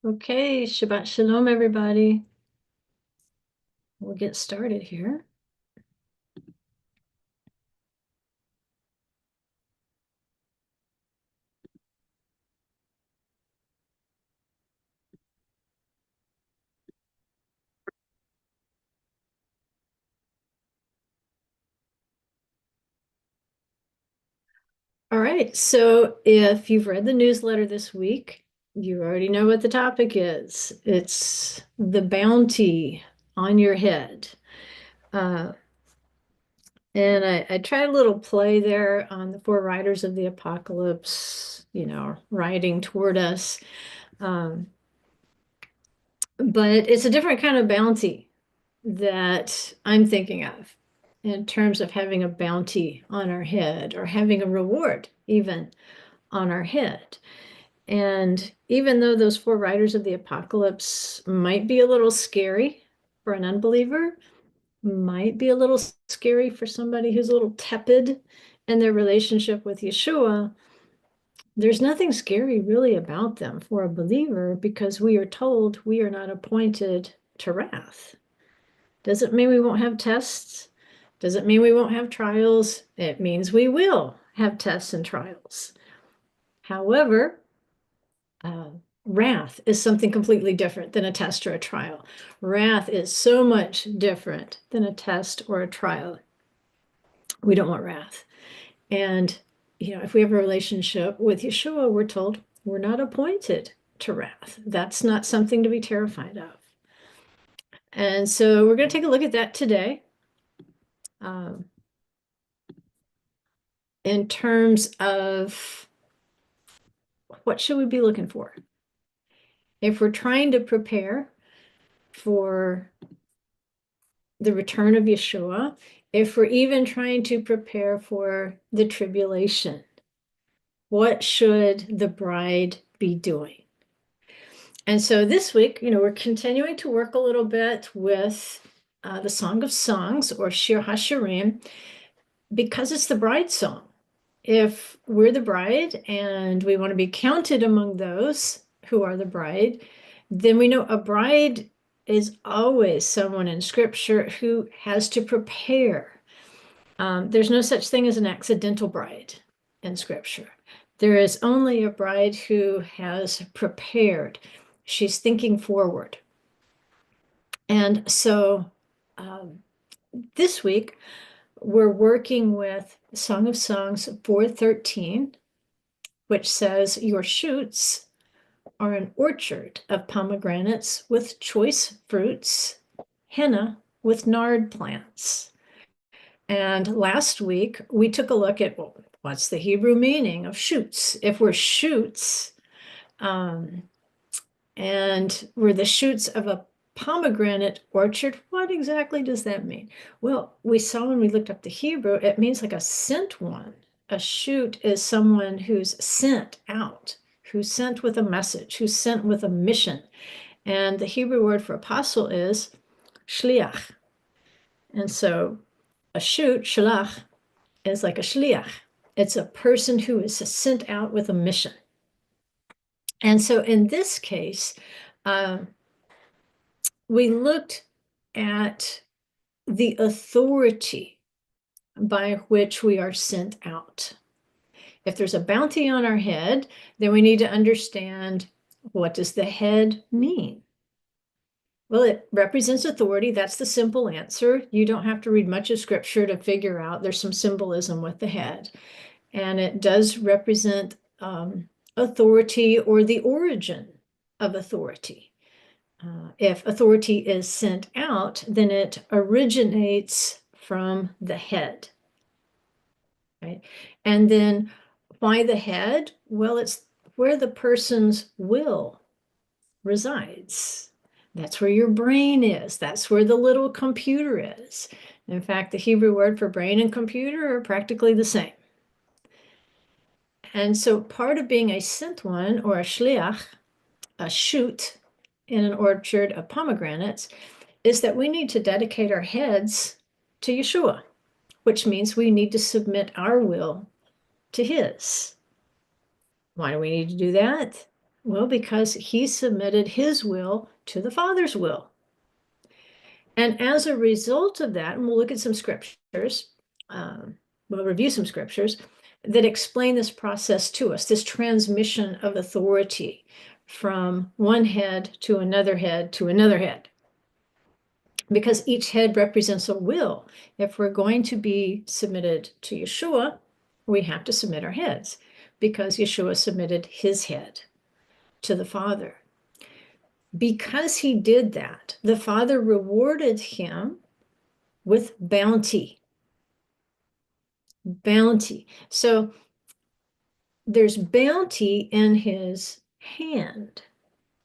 Okay, Shabbat Shalom, everybody. We'll get started here. All right, so if you've read the newsletter this week, you already know what the topic is. It's the bounty on your head. Uh, and I tried a little play there on the four riders of the apocalypse, riding toward us. Um, but it's a different kind of bounty that I'm thinking of in terms of having a bounty on our head or having a reward even on our head. And even though those four riders of the apocalypse might be a little scary for an unbeliever, might be a little scary for somebody who's a little tepid in their relationship with Yeshua, there's nothing scary really about them for a believer because we are told we are not appointed to wrath. Doesn't mean we won't have tests. Doesn't mean we won't have trials. It means we will have tests and trials. However, uh, wrath is something completely different than a test or a trial. Wrath is so much different than a test or a trial. We don't want wrath. And, if we have a relationship with Yeshua, we're told we're not appointed to wrath. That's not something to be terrified of. And so we're going to take a look at that today. Um, in terms of what should we be looking for? If we're trying to prepare for the return of Yeshua, if we're even trying to prepare for the tribulation, what should the bride be doing? And so this week, we're continuing to work a little bit with the Song of Songs or Shir HaShirim because it's the bride song. If we're the bride and we want to be counted among those who are the bride, then we know a bride is always someone in Scripture who has to prepare. There's no such thing as an accidental bride in Scripture. There is only a bride who has prepared. She's thinking forward. And so this week, we're working with Song of Songs 413, which says, "Your shoots are an orchard of pomegranates with choice fruits, henna with nard plants." And last week, we took a look at, well, what's the Hebrew meaning of shoots? If we're shoots, and we're the shoots of a pomegranate orchard, what exactly does that mean? Well, we saw when we looked up the Hebrew, it means like a sent one. A shoot is someone who's sent out, who's sent with a message, who's sent with a mission. And the Hebrew word for apostle is shliach. And so a shoot, shalach, is like a shliach. It's a person who is sent out with a mission. And so in this case, we looked at the authority by which we are sent out. If there's a bounty on our head, then we need to understand, what does the head mean? Well, it represents authority. That's the simple answer. You don't have to read much of Scripture to figure out there's some symbolism with the head. And it does represent authority or the origin of authority. If authority is sent out, then it originates from the head, right? And then why the head? Well, it's where the person's will resides. That's where your brain is. That's where the little computer is. In fact, the Hebrew word for brain and computer are practically the same. And so part of being a sent one or a shliach, a shoot in an orchard of pomegranates, is that we need to dedicate our heads to Yeshua, which means we need to submit our will to his. Why do we need to do that? Well, because he submitted his will to the Father's will. And as a result of that, and we'll look at some scriptures, we'll review some scriptures that explain this process to us, this transmission of authority from one head to another head to another head. Because each head represents a will. If we're going to be submitted to Yeshua, we have to submit our heads, because Yeshua submitted his head to the Father. Because he did that, the Father rewarded him with bounty. Bounty. So there's bounty in his hand.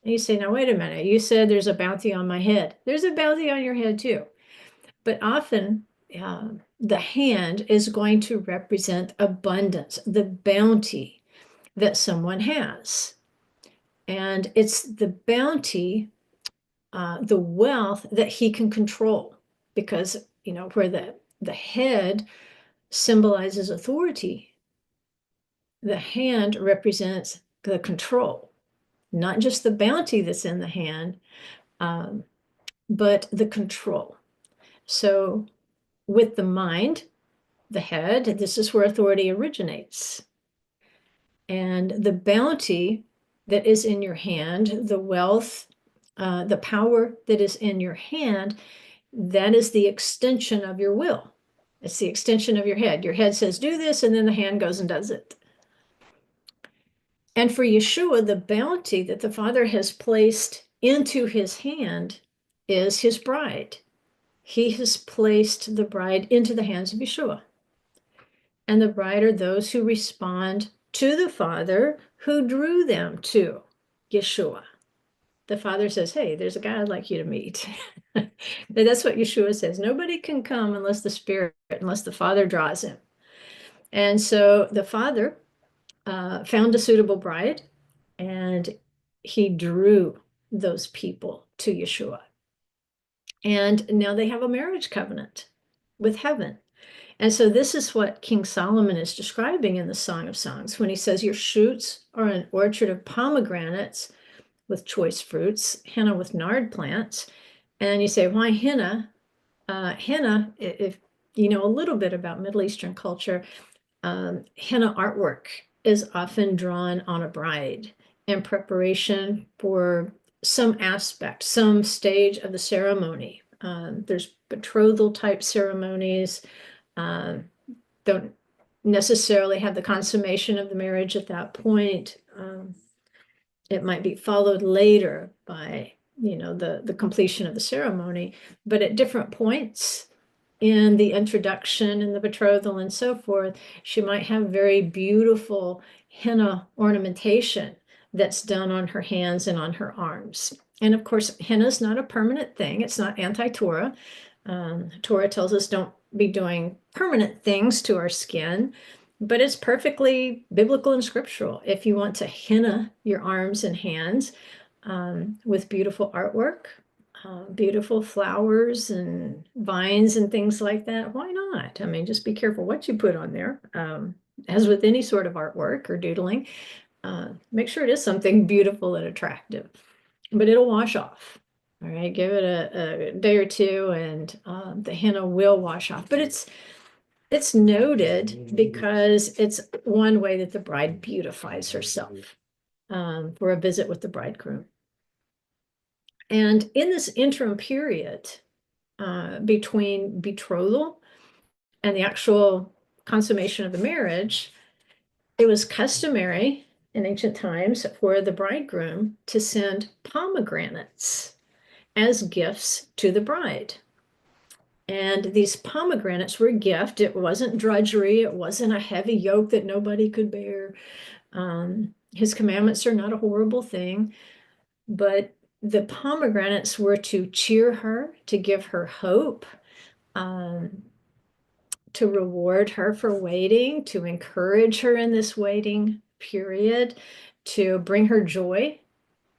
And you say, now, wait a minute. You said there's a bounty on my head. There's a bounty on your head too. But often the hand is going to represent abundance, the bounty that someone has. And it's the bounty, the wealth that he can control, because, where the head symbolizes authority, the hand represents the control, not just the bounty that's in the hand, but the control. So with the mind, the head, this is where authority originates. And the bounty that is in your hand, the wealth, the power that is in your hand, that is the extension of your will. It's the extension of your head. Your head says, do this, and then the hand goes and does it. And for Yeshua, the bounty that the Father has placed into his hand is his bride. He has placed the bride into the hands of Yeshua. And the bride are those who respond to the Father who drew them to Yeshua. The Father says, hey, there's a guy I'd like you to meet. That's what Yeshua says. Nobody can come unless the Father draws him. And so the Father found a suitable bride, and he drew those people to Yeshua. And now they have a marriage covenant with heaven. And so this is what King Solomon is describing in the Song of Songs when he says, your shoots are an orchard of pomegranates with choice fruits, henna with nard plants. And you say, why henna? Henna, if you know a little bit about Middle Eastern culture, henna artwork is often drawn on a bride in preparation for some aspect, some stage of the ceremony. There's betrothal type ceremonies, don't necessarily have the consummation of the marriage at that point. It might be followed later by, the completion of the ceremony, but at different points in the introduction and the betrothal and so forth, she might have very beautiful henna ornamentation that's done on her hands and on her arms. And of course, henna is not a permanent thing. It's not anti-Torah. Torah tells us don't be doing permanent things to our skin, but it's perfectly biblical and scriptural. If you want to henna your arms and hands with beautiful artwork, beautiful flowers and vines and things like that, why not? I mean, just be careful what you put on there. As with any sort of artwork or doodling, make sure it is something beautiful and attractive, but it'll wash off. All right, give it a day or two and the henna will wash off. But it's noted because it's one way that the bride beautifies herself for a visit with the bridegroom. And in this interim period between betrothal and the actual consummation of the marriage, it was customary in ancient times for the bridegroom to send pomegranates as gifts to the bride. And these pomegranates were a gift. It wasn't drudgery. It wasn't a heavy yoke that nobody could bear. His commandments are not a horrible thing, but the pomegranates were to cheer her, to give her hope, to reward her for waiting, to encourage her in this waiting period, to bring her joy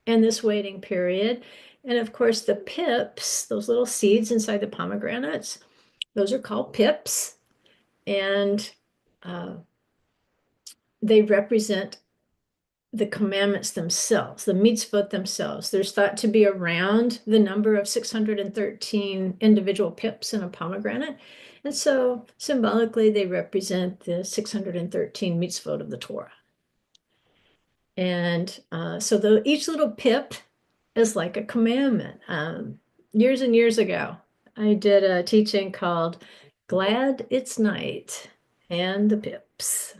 in this waiting period. And of course, the pips, those little seeds inside the pomegranates, those are called pips. And they represent the commandments themselves, the mitzvot themselves. There's thought to be around the number of 613 individual pips in a pomegranate. And so symbolically, they represent the 613 mitzvot of the Torah. And so each little pip is like a commandment. Years and years ago, I did a teaching called Glad It's Night and the Pips.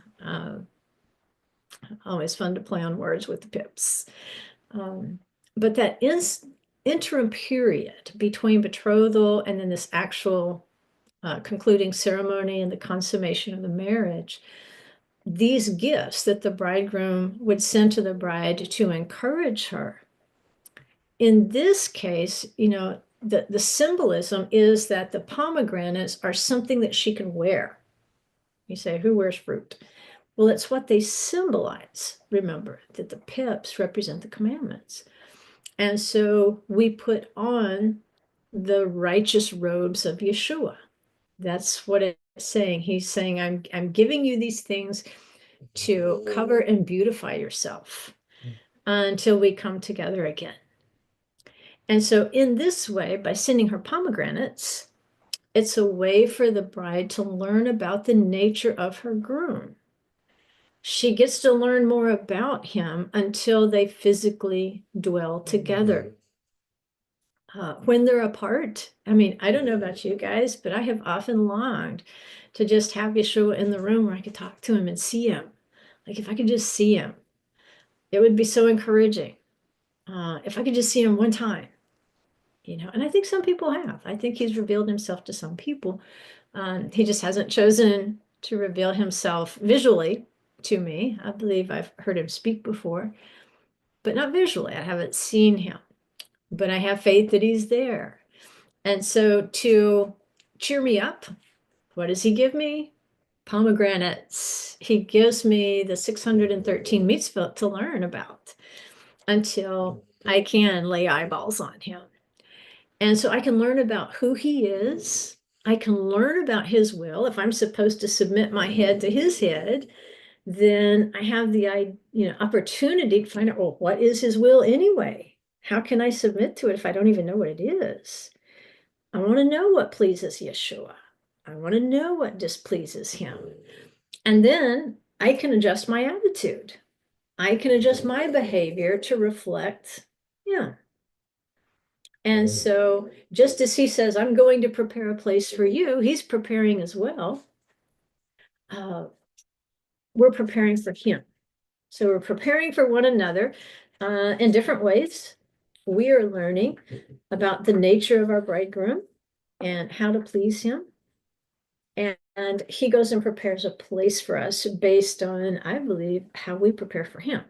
Always fun to play on words with the pips. But that is interim period between betrothal and then this actual concluding ceremony and the consummation of the marriage, these gifts that the bridegroom would send to the bride to encourage her. In this case, the symbolism is that the pomegranates are something that she can wear. You say, who wears fruit? Well, it's what they symbolize. Remember that the pips represent the commandments. And so we put on the righteous robes of Yeshua. That's what it's saying. He's saying, I'm giving you these things to cover and beautify yourself until we come together again. And so in this way, by sending her pomegranates, it's a way for the bride to learn about the nature of her groom. She gets to learn more about him until they physically dwell together. When they're apart, I mean, I don't know about you guys, but I have often longed to just have Yeshua in the room where I could talk to him and see him. Like if I could just see him, it would be so encouraging. If I could just see him one time, and I think some people have. I think he's revealed himself to some people. He just hasn't chosen to reveal himself visually to me. I believe I've heard him speak before, but not visually. I haven't seen him, but I have faith that he's there. And so to cheer me up, what does he give me? Pomegranates. He gives me the 613 mitzvot to learn about until I can lay eyeballs on him. And so I can learn about who he is. I can learn about his will. If I'm supposed to submit my head to his head, then I have the opportunity to find out, well, what is his will anyway? How can I submit to it if I don't even know what it is? I want to know what pleases Yeshua. I want to know what displeases him. And then I can adjust my attitude. I can adjust my behavior to reflect him. And so just as he says, I'm going to prepare a place for you, he's preparing as well. We're preparing for him. So we're preparing for one another in different ways. We are learning about the nature of our bridegroom and how to please him. And he goes and prepares a place for us based on, I believe, how we prepare for him.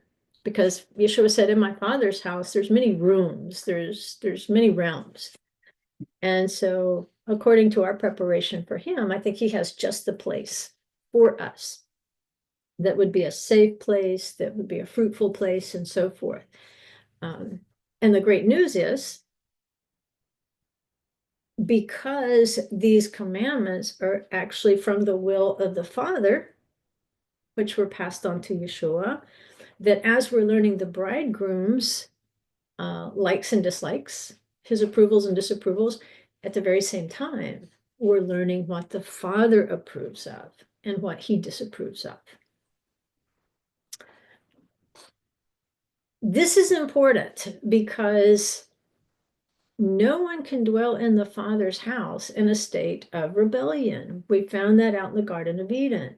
Because Yeshua said, in my Father's house, there's many rooms, there's many realms. And so according to our preparation for him, I think he has just the place for us that would be a safe place, that would be a fruitful place, and so forth. And the great news is, because these commandments are actually from the will of the Father, which were passed on to Yeshua, that as we're learning the bridegroom's likes and dislikes, his approvals and disapprovals, at the very same time, we're learning what the Father approves of and what he disapproves of. This is important because no one can dwell in the Father's house in a state of rebellion. We found that out in the Garden of Eden.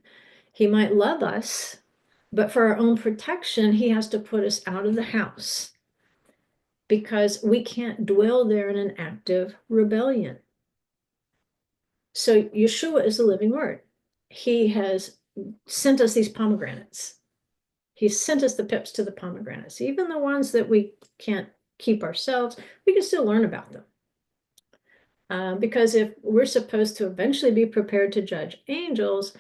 He might love us, but for our own protection, he has to put us out of the house because we can't dwell there in an active rebellion. So Yeshua is the living word. He has sent us these pomegranates. He sent us the pips to the pomegranates. Even the ones that we can't keep ourselves, we can still learn about them. Because if we're supposed to eventually be prepared to judge angels,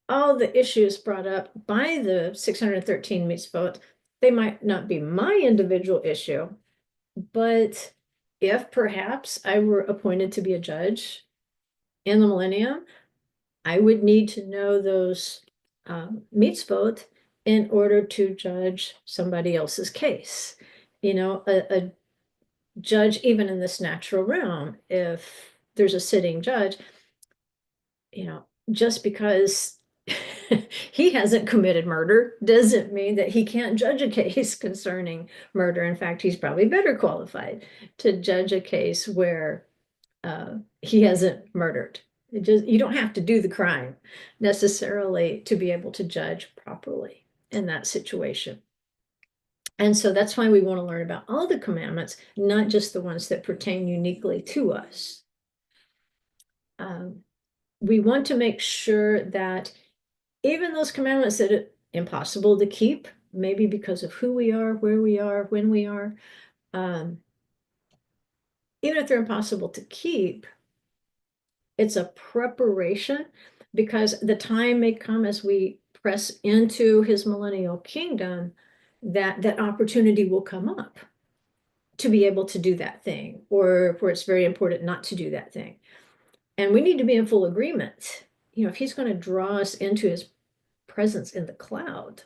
all the issues brought up by the 613 mitzvot, they might not be my individual issue, but if perhaps I were appointed to be a judge in the millennium, I would need to know those mitzvot in order to judge somebody else's case. A judge, even in this natural realm, if there's a sitting judge, just because he hasn't committed murder doesn't mean that he can't judge a case concerning murder. In fact, he's probably better qualified to judge a case where he hasn't murdered. You don't have to do the crime necessarily to be able to judge properly in that situation. And so that's why we want to learn about all the commandments, not just the ones that pertain uniquely to us. We want to make sure that even those commandments that are impossible to keep, maybe because of who we are, where we are, when we are, even if they're impossible to keep, it's a preparation, because the time may come as we press into his millennial kingdom that that opportunity will come up to be able to do that thing, or where it's very important not to do that thing. And we need to be in full agreement. If he's going to draw us into his presence in the cloud,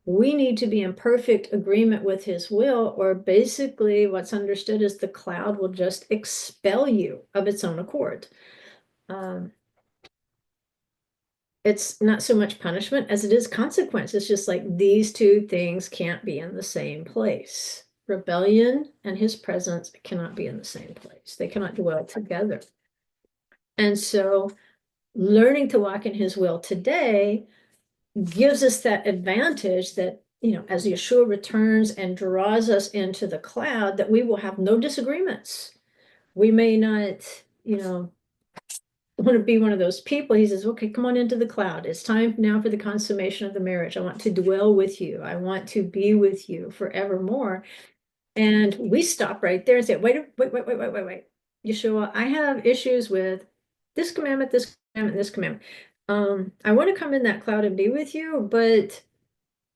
we need to be in perfect agreement with his will, or basically what's understood is the cloud will just expel you of its own accord. It's not so much punishment as it is consequence. It's just like these two things can't be in the same place. Rebellion and his presence cannot be in the same place. They cannot dwell together. And so learning to walk in his will today gives us that advantage that, as Yeshua returns and draws us into the cloud, that we will have no disagreements. We may not, want to be one of those people. He says, okay, come on into the cloud. It's time now for the consummation of the marriage. I want to dwell with you. I want to be with you forevermore. And we stop right there and say, wait. Yeshua, I have issues with this commandment, this commandment, this commandment. I want to come in that cloud and be with you, but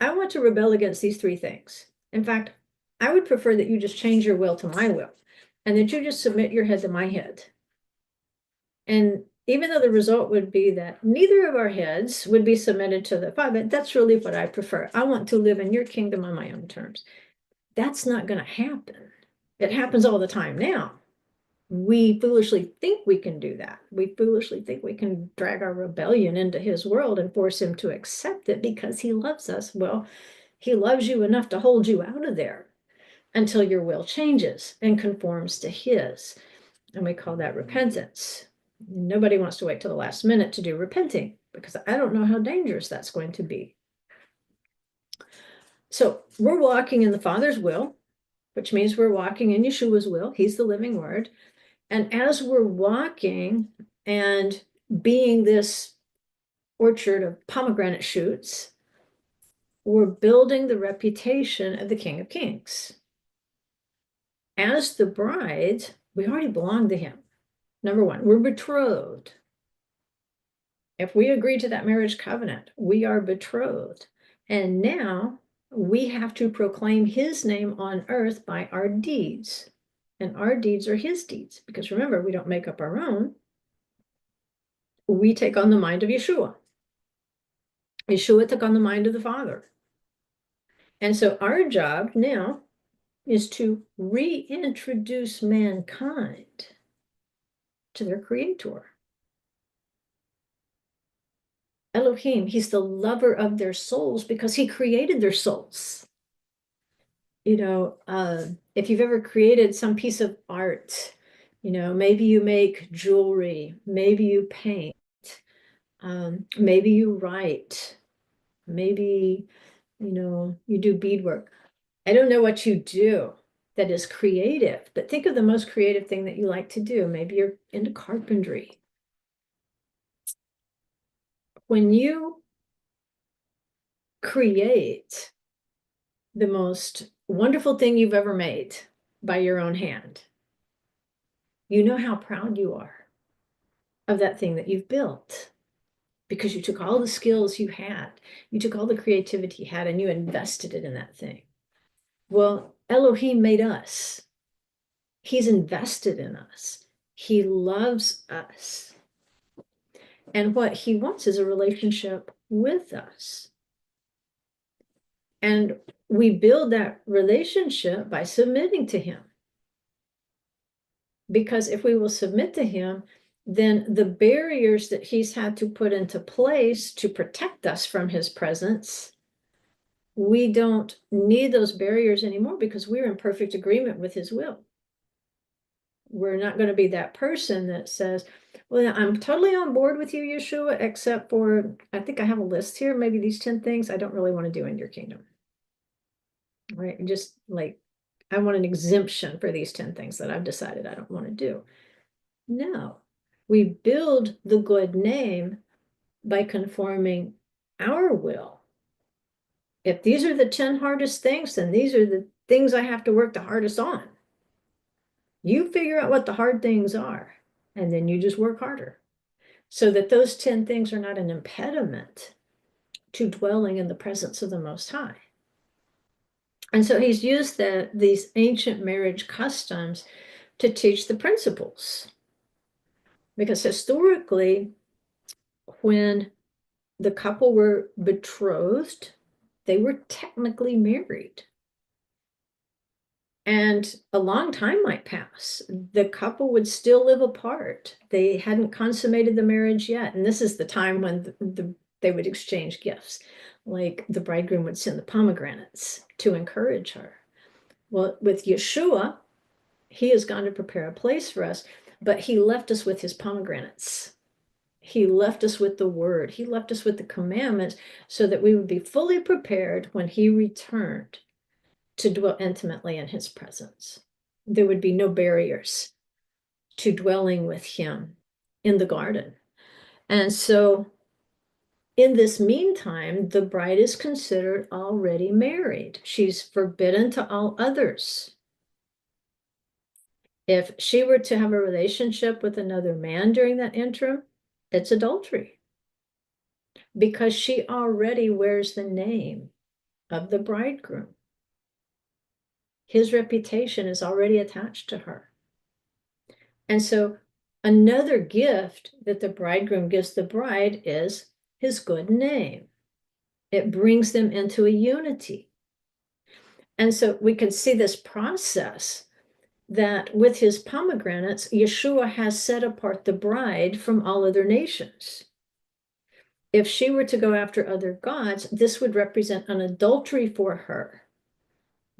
I want to rebel against these three things. In fact, I would prefer that you just change your will to my will, and that you just submit your head to my head. And even though the result would be that neither of our heads would be submitted to the Father, that's really what I prefer. I want to live in your kingdom on my own terms. That's not going to happen. It happens all the time now. We foolishly think we can do that. We foolishly think we can drag our rebellion into his world and force him to accept it because he loves us. Well, he loves you enough to hold you out of there until your will changes and conforms to his. And we call that repentance. Nobody wants to wait till the last minute to do repenting, because I don't know how dangerous that's going to be. So we're walking in the Father's will, which means we're walking in Yeshua's will. He's the living word. And as we're walking and being this orchard of pomegranate shoots, we're building the reputation of the King of Kings. As the bride, we already belong to him. Number one, we're betrothed. If we agree to that marriage covenant, we are betrothed. And now we have to proclaim his name on earth by our deeds. And our deeds are his deeds. Because remember, we don't make up our own. We take on the mind of Yeshua. Yeshua took on the mind of the Father. And so our job now is to reintroduce mankind to their Creator. Elohim, he's the lover of their souls because he created their souls. If you've ever created some piece of art, maybe you make jewelry, maybe you paint, maybe you write, maybe, you do beadwork. I don't know what you do that is creative, but think of the most creative thing that you like to do. Maybe you're into carpentry. When you create the most wonderful thing you've ever made by your own hand, you know how proud you are of that thing that you've built, because you took all the skills you had, you took all the creativity you had, and you invested it in that thing. Well, Elohim made us. He's invested in us. He loves us. And what he wants is a relationship with us. And we build that relationship by submitting to him. Because if we will submit to him, then the barriers that he's had to put into place to protect us from his presence, we don't need those barriers anymore because we're in perfect agreement with his will. We're not going to be that person that says, well, I'm totally on board with you, Yeshua, except for, I think I have a list here, maybe these 10 things I don't really want to do in your kingdom. Right? Just like, I want an exemption for these 10 things that I've decided I don't want to do. No, we build the good name by conforming our will. If these are the 10 hardest things, then these are the things I have to work the hardest on. You figure out what the hard things are, and then you just work harder so that those 10 things are not an impediment to dwelling in the presence of the Most High. And so he's used these ancient marriage customs to teach the principles. Because historically, when the couple were betrothed, they were technically married. And a long time might pass. The couple would still live apart. They hadn't consummated the marriage yet. And this is the time when they would exchange gifts. Like the bridegroom would send the pomegranates to encourage her. Well, with Yeshua, he has gone to prepare a place for us, but he left us with his pomegranates. He left us with the word. He left us with the commandments so that we would be fully prepared when he returned to dwell intimately in his presence. There would be no barriers to dwelling with him in the garden. And so in this meantime, the bride is considered already married. She's forbidden to all others. If she were to have a relationship with another man during that interim, it's adultery because she already wears the name of the bridegroom. His reputation is already attached to her. And so another gift that the bridegroom gives the bride is his good name. It brings them into a unity. And so we can see this process that with his pomegranates, Yeshua has set apart the bride from all other nations. If she were to go after other gods, this would represent an adultery for her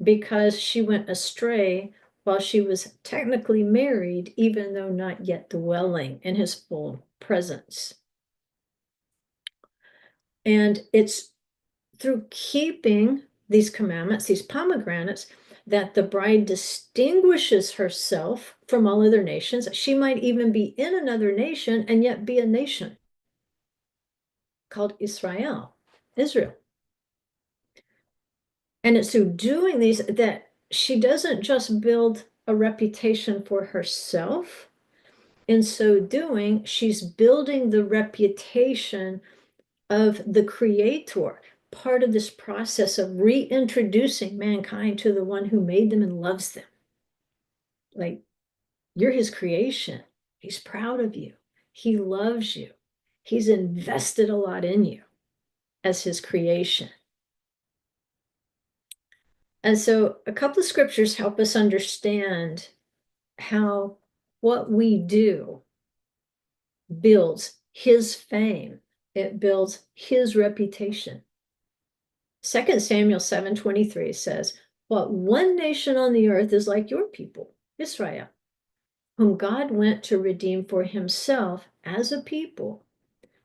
because she went astray while she was technically married, even though not yet dwelling in his full presence. And it's through keeping these commandments, these pomegranates, that the bride distinguishes herself from all other nations. She might even be in another nation and yet be a nation called Israel. And it's through doing these that she doesn't just build a reputation for herself. In so doing, she's building the reputation of the Creator, part of this process of reintroducing mankind to the one who made them and loves them. Like, you're his creation. He's proud of you. He loves you. He's invested a lot in you as his creation. And so a couple of scriptures help us understand how what we do builds his fame. It builds his reputation. 2 Samuel 7:23 says, "What one nation on the earth is like your people, Israel, whom God went to redeem for himself as a people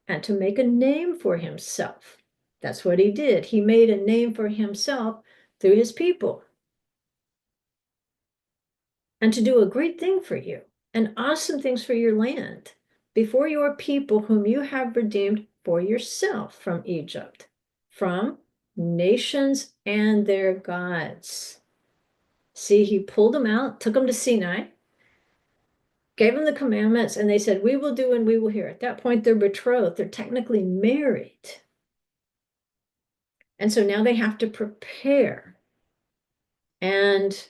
and to make a name for himself." That's what he did. He made a name for himself through his people. And to do a great thing for you and awesome things for your land before your people whom you have redeemed for yourself from Egypt, from nations and their gods. See, he pulled them out, took them to Sinai, gave them the commandments, and they said, we will do and we will hear. At that point, they're betrothed. They're technically married. And so now they have to prepare. And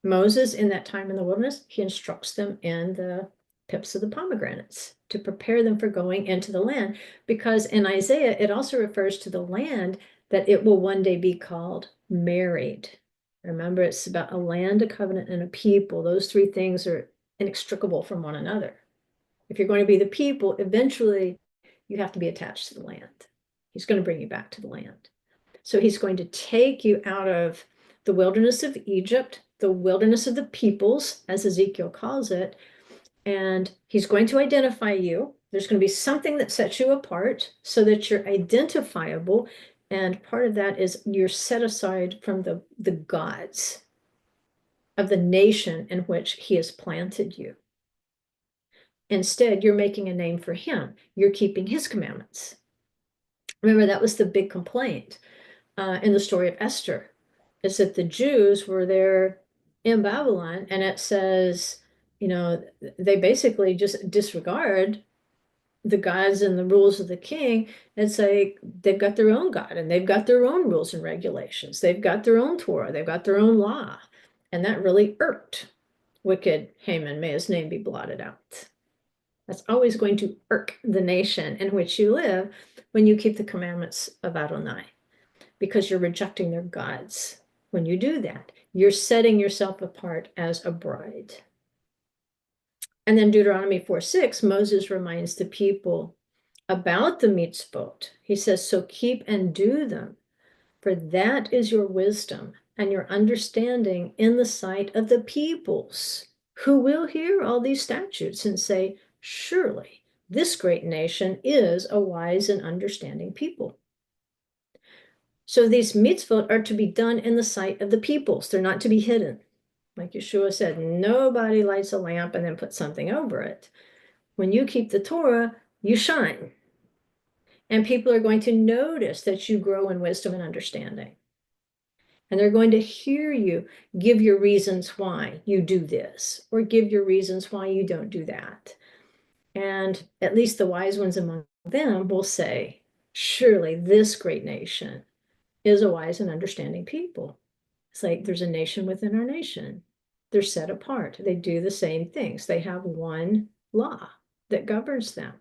Moses, in that time in the wilderness, he instructs them in the pips of the pomegranates to prepare them for going into the land. Because in Isaiah, it also refers to the land that it will one day be called married. Remember, it's about a land, a covenant, and a people. Those three things are inextricable from one another. If you're going to be the people, eventually you have to be attached to the land. He's going to bring you back to the land. So he's going to take you out of the wilderness of Egypt, the wilderness of the peoples, as Ezekiel calls it, and he's going to identify you. There's going to be something that sets you apart so that you're identifiable. And part of that is you're set aside from the gods of the nation in which he has planted you. Instead, you're making a name for him. You're keeping his commandments. Remember, that was the big complaint in the story of Esther, is that the Jews were there in Babylon, and it says, they basically just disregard the gods and the rules of the king and say they've got their own God and they've got their own rules and regulations. They've got their own Torah, they've got their own law. And that really irked wicked Haman. May his name be blotted out. That's always going to irk the nation in which you live when you keep the commandments of Adonai, because you're rejecting their gods. When you do that, you're setting yourself apart as a bride. And then Deuteronomy 4:6, Moses reminds the people about the mitzvot. He says, so keep and do them, for that is your wisdom and your understanding in the sight of the peoples, who will hear all these statutes and say, surely this great nation is a wise and understanding people. So these mitzvot are to be done in the sight of the peoples. They're not to be hidden. Like Yeshua said, nobody lights a lamp and then puts something over it. When you keep the Torah, you shine. And people are going to notice that you grow in wisdom and understanding. And they're going to hear you give your reasons why you do this, or give your reasons why you don't do that. And at least the wise ones among them will say, surely this great nation is a wise and understanding people. It's like there's a nation within our nation. They're set apart. They do the same things. They have one law that governs them.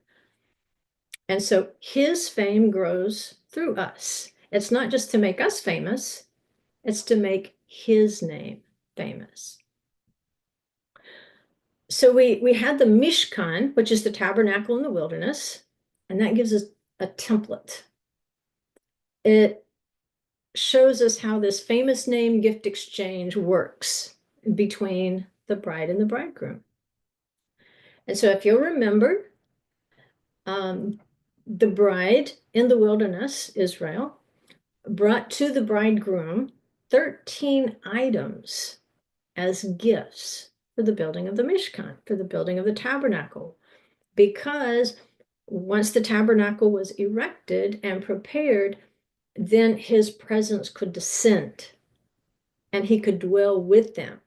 And so his fame grows through us. It's not just to make us famous, it's to make his name famous. So we had the Mishkan, which is the tabernacle in the wilderness, and that gives us a template. It shows us how this famous name gift exchange works between the bride and the bridegroom. And so if you'll remember, the bride in the wilderness, Israel, brought to the bridegroom 13 items as gifts for the building of the Mishkan, for the building of the tabernacle, because once the tabernacle was erected and prepared, then his presence could descend and he could dwell with them.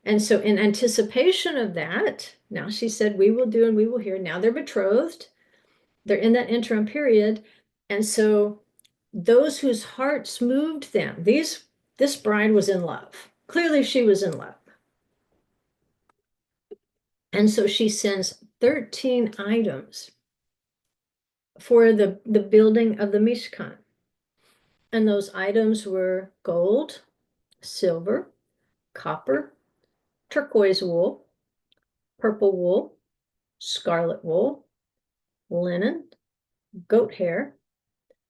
And so in anticipation of that, now she said, we will do and we will hear. Now they're betrothed. They're in that interim period. And so those whose hearts moved them, this bride was in love. Clearly she was in love. And so she sends 13 items for the building of the Mishkan. And those items were gold, silver, copper, turquoise wool, purple wool, scarlet wool, linen, goat hair,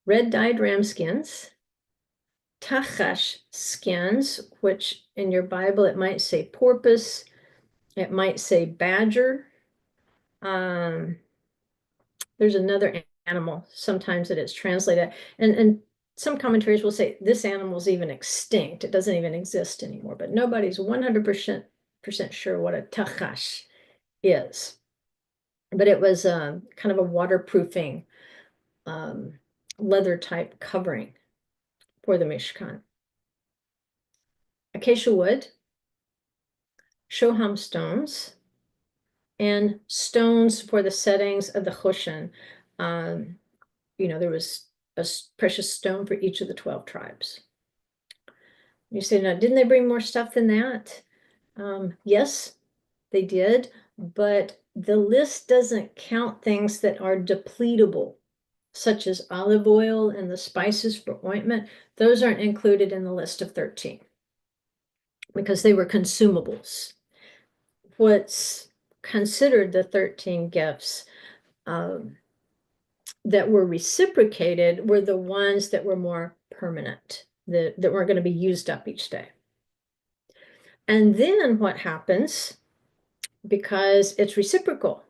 red dyed ram skins, tachash skins, which in your Bible it might say porpoise, it might say badger. There's another animal sometimes that it's translated, and some commentaries will say this animal's even extinct. It doesn't even exist anymore, but nobody's 100% sure what a tachash is. But it was kind of a waterproofing leather type covering for the Mishkan. Acacia wood, shoham stones, and stones for the settings of the choshen. There was a precious stone for each of the 12 tribes. You say, now, didn't they bring more stuff than that? Yes, they did, but the list doesn't count things that are depletable. such as olive oil and the spices for ointment, those aren't included in the list of 13 because they were consumables. What's considered the 13 gifts that were reciprocated were the ones that were more permanent, that weren't going to be used up each day. And then what happens, because it's reciprocal,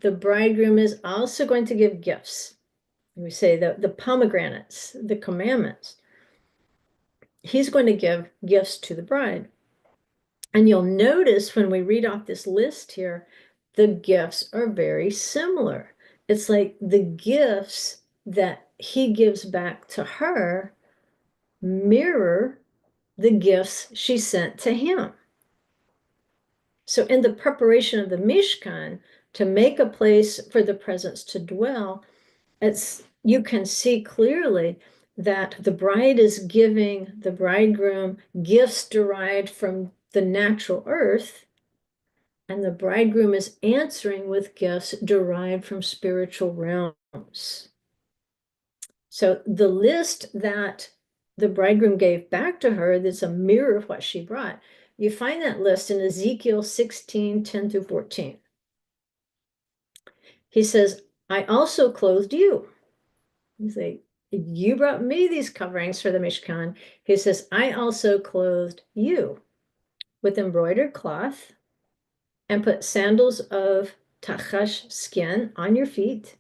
the bridegroom is also going to give gifts. We say the pomegranates, the commandments. He's going to give gifts to the bride. And you'll notice when we read off this list here, the gifts are very similar. It's like the gifts that he gives back to her mirror the gifts she sent to him. So in the preparation of the Mishkan, to make a place for the presence to dwell, you can see clearly that the bride is giving the bridegroom gifts derived from the natural earth, and the bridegroom is answering with gifts derived from spiritual realms. So the list that the bridegroom gave back to her, that's a mirror of what she brought. You find that list in Ezekiel 16, 10 through 14. He says, I also clothed you. He's like, you brought me these coverings for the Mishkan. He says, I also clothed you with embroidered cloth and put sandals of tachash skin on your feet.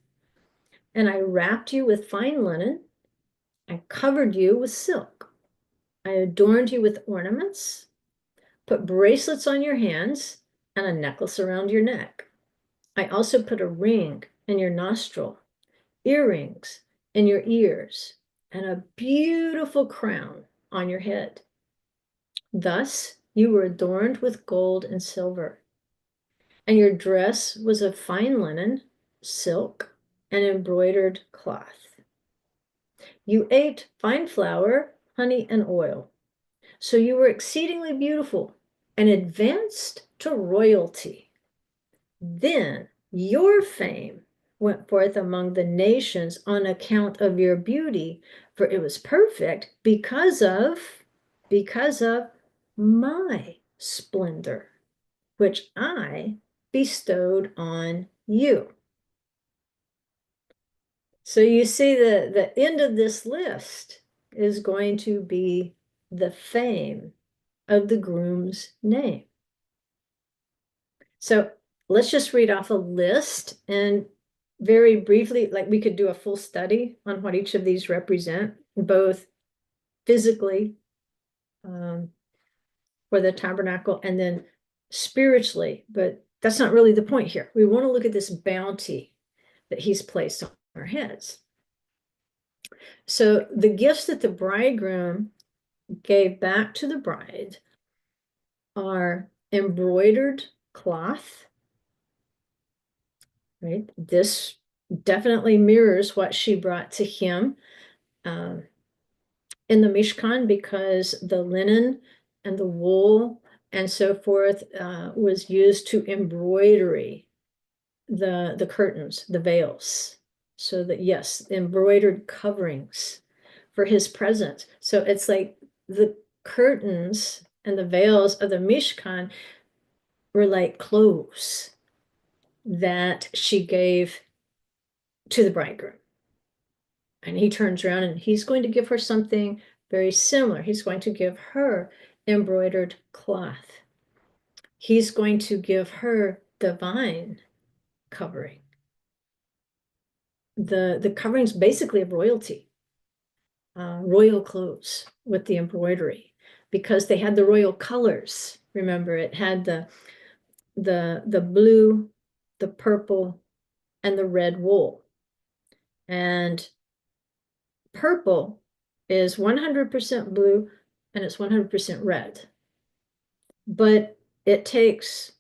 And I wrapped you with fine linen. I covered you with silk. I adorned you with ornaments, put bracelets on your hands and a necklace around your neck. I also put a ring in your nostril, earrings in your ears, and a beautiful crown on your head. Thus you were adorned with gold and silver, and your dress was of fine linen, silk, and embroidered cloth. You ate fine flour, honey, and oil. So you were exceedingly beautiful and advanced to royalty. Then your fame went forth among the nations on account of your beauty, for it was perfect because of my splendor, which I bestowed on you. So you see the end of this list is going to be the fame of the groom's name. So let's just read off a list and very briefly, like we could do a full study on what each of these represent, both physically for the tabernacle and then spiritually. But that's not really the point here. We want to look at this bounty that he's placed on our heads. So the gifts that the bridegroom gave back to the bride are embroidered cloth, right? This definitely mirrors what she brought to him in the Mishkan, because the linen and the wool and so forth was used to embroidery the curtains, the veils. So that, yes, embroidered coverings for his presence. So it's like the curtains and the veils of the Mishkan were like clothes that she gave to the bridegroom. And he turns around and he's going to give her something very similar. He's going to give her embroidered cloth. He's going to give her divine covering. The coverings basically of royalty, royal clothes with the embroidery, because they had the royal colors. Remember, it had the blue, the purple, and the red wool. And purple is 100% blue and it's 100% red. But it takes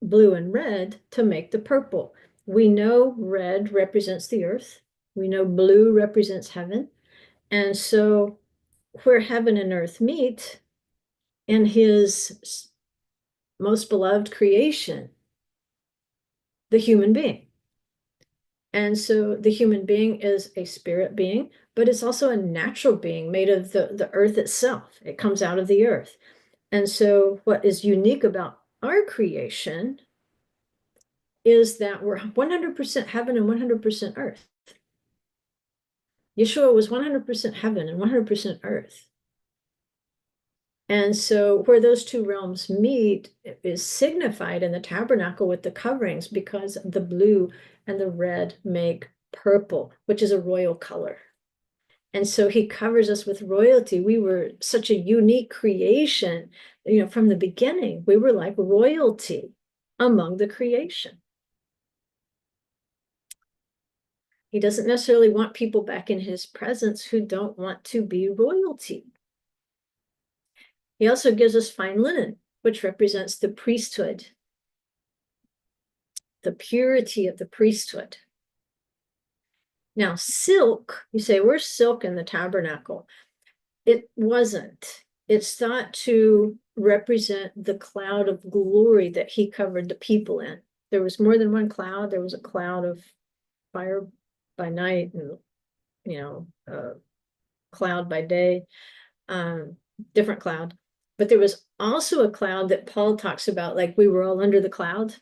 blue and red to make the purple. We know red represents the earth. We know blue represents heaven. And so where heaven and earth meet in his most beloved creation, the human being. And so the human being is a spirit being, but it's also a natural being made of the earth itself. It comes out of the earth. And so what is unique about our creation is that we're 100% heaven and 100% earth. Yeshua was 100% heaven and 100% earth. And so where those two realms meet is signified in the tabernacle with the coverings, because the blue and the red make purple, which is a royal color. And so he covers us with royalty. We were such a unique creation, from the beginning. We were like royalty among the creation. He doesn't necessarily want people back in his presence who don't want to be royalty. He also gives us fine linen, which represents the priesthood, the purity of the priesthood. Now, silk, you say, where's silk in the tabernacle? It wasn't. It's thought to represent the cloud of glory that he covered the people in. There was more than one cloud. There was a cloud of fire by night and, cloud by day, different cloud. But there was also a cloud that Paul talks about, like we were all under the cloud.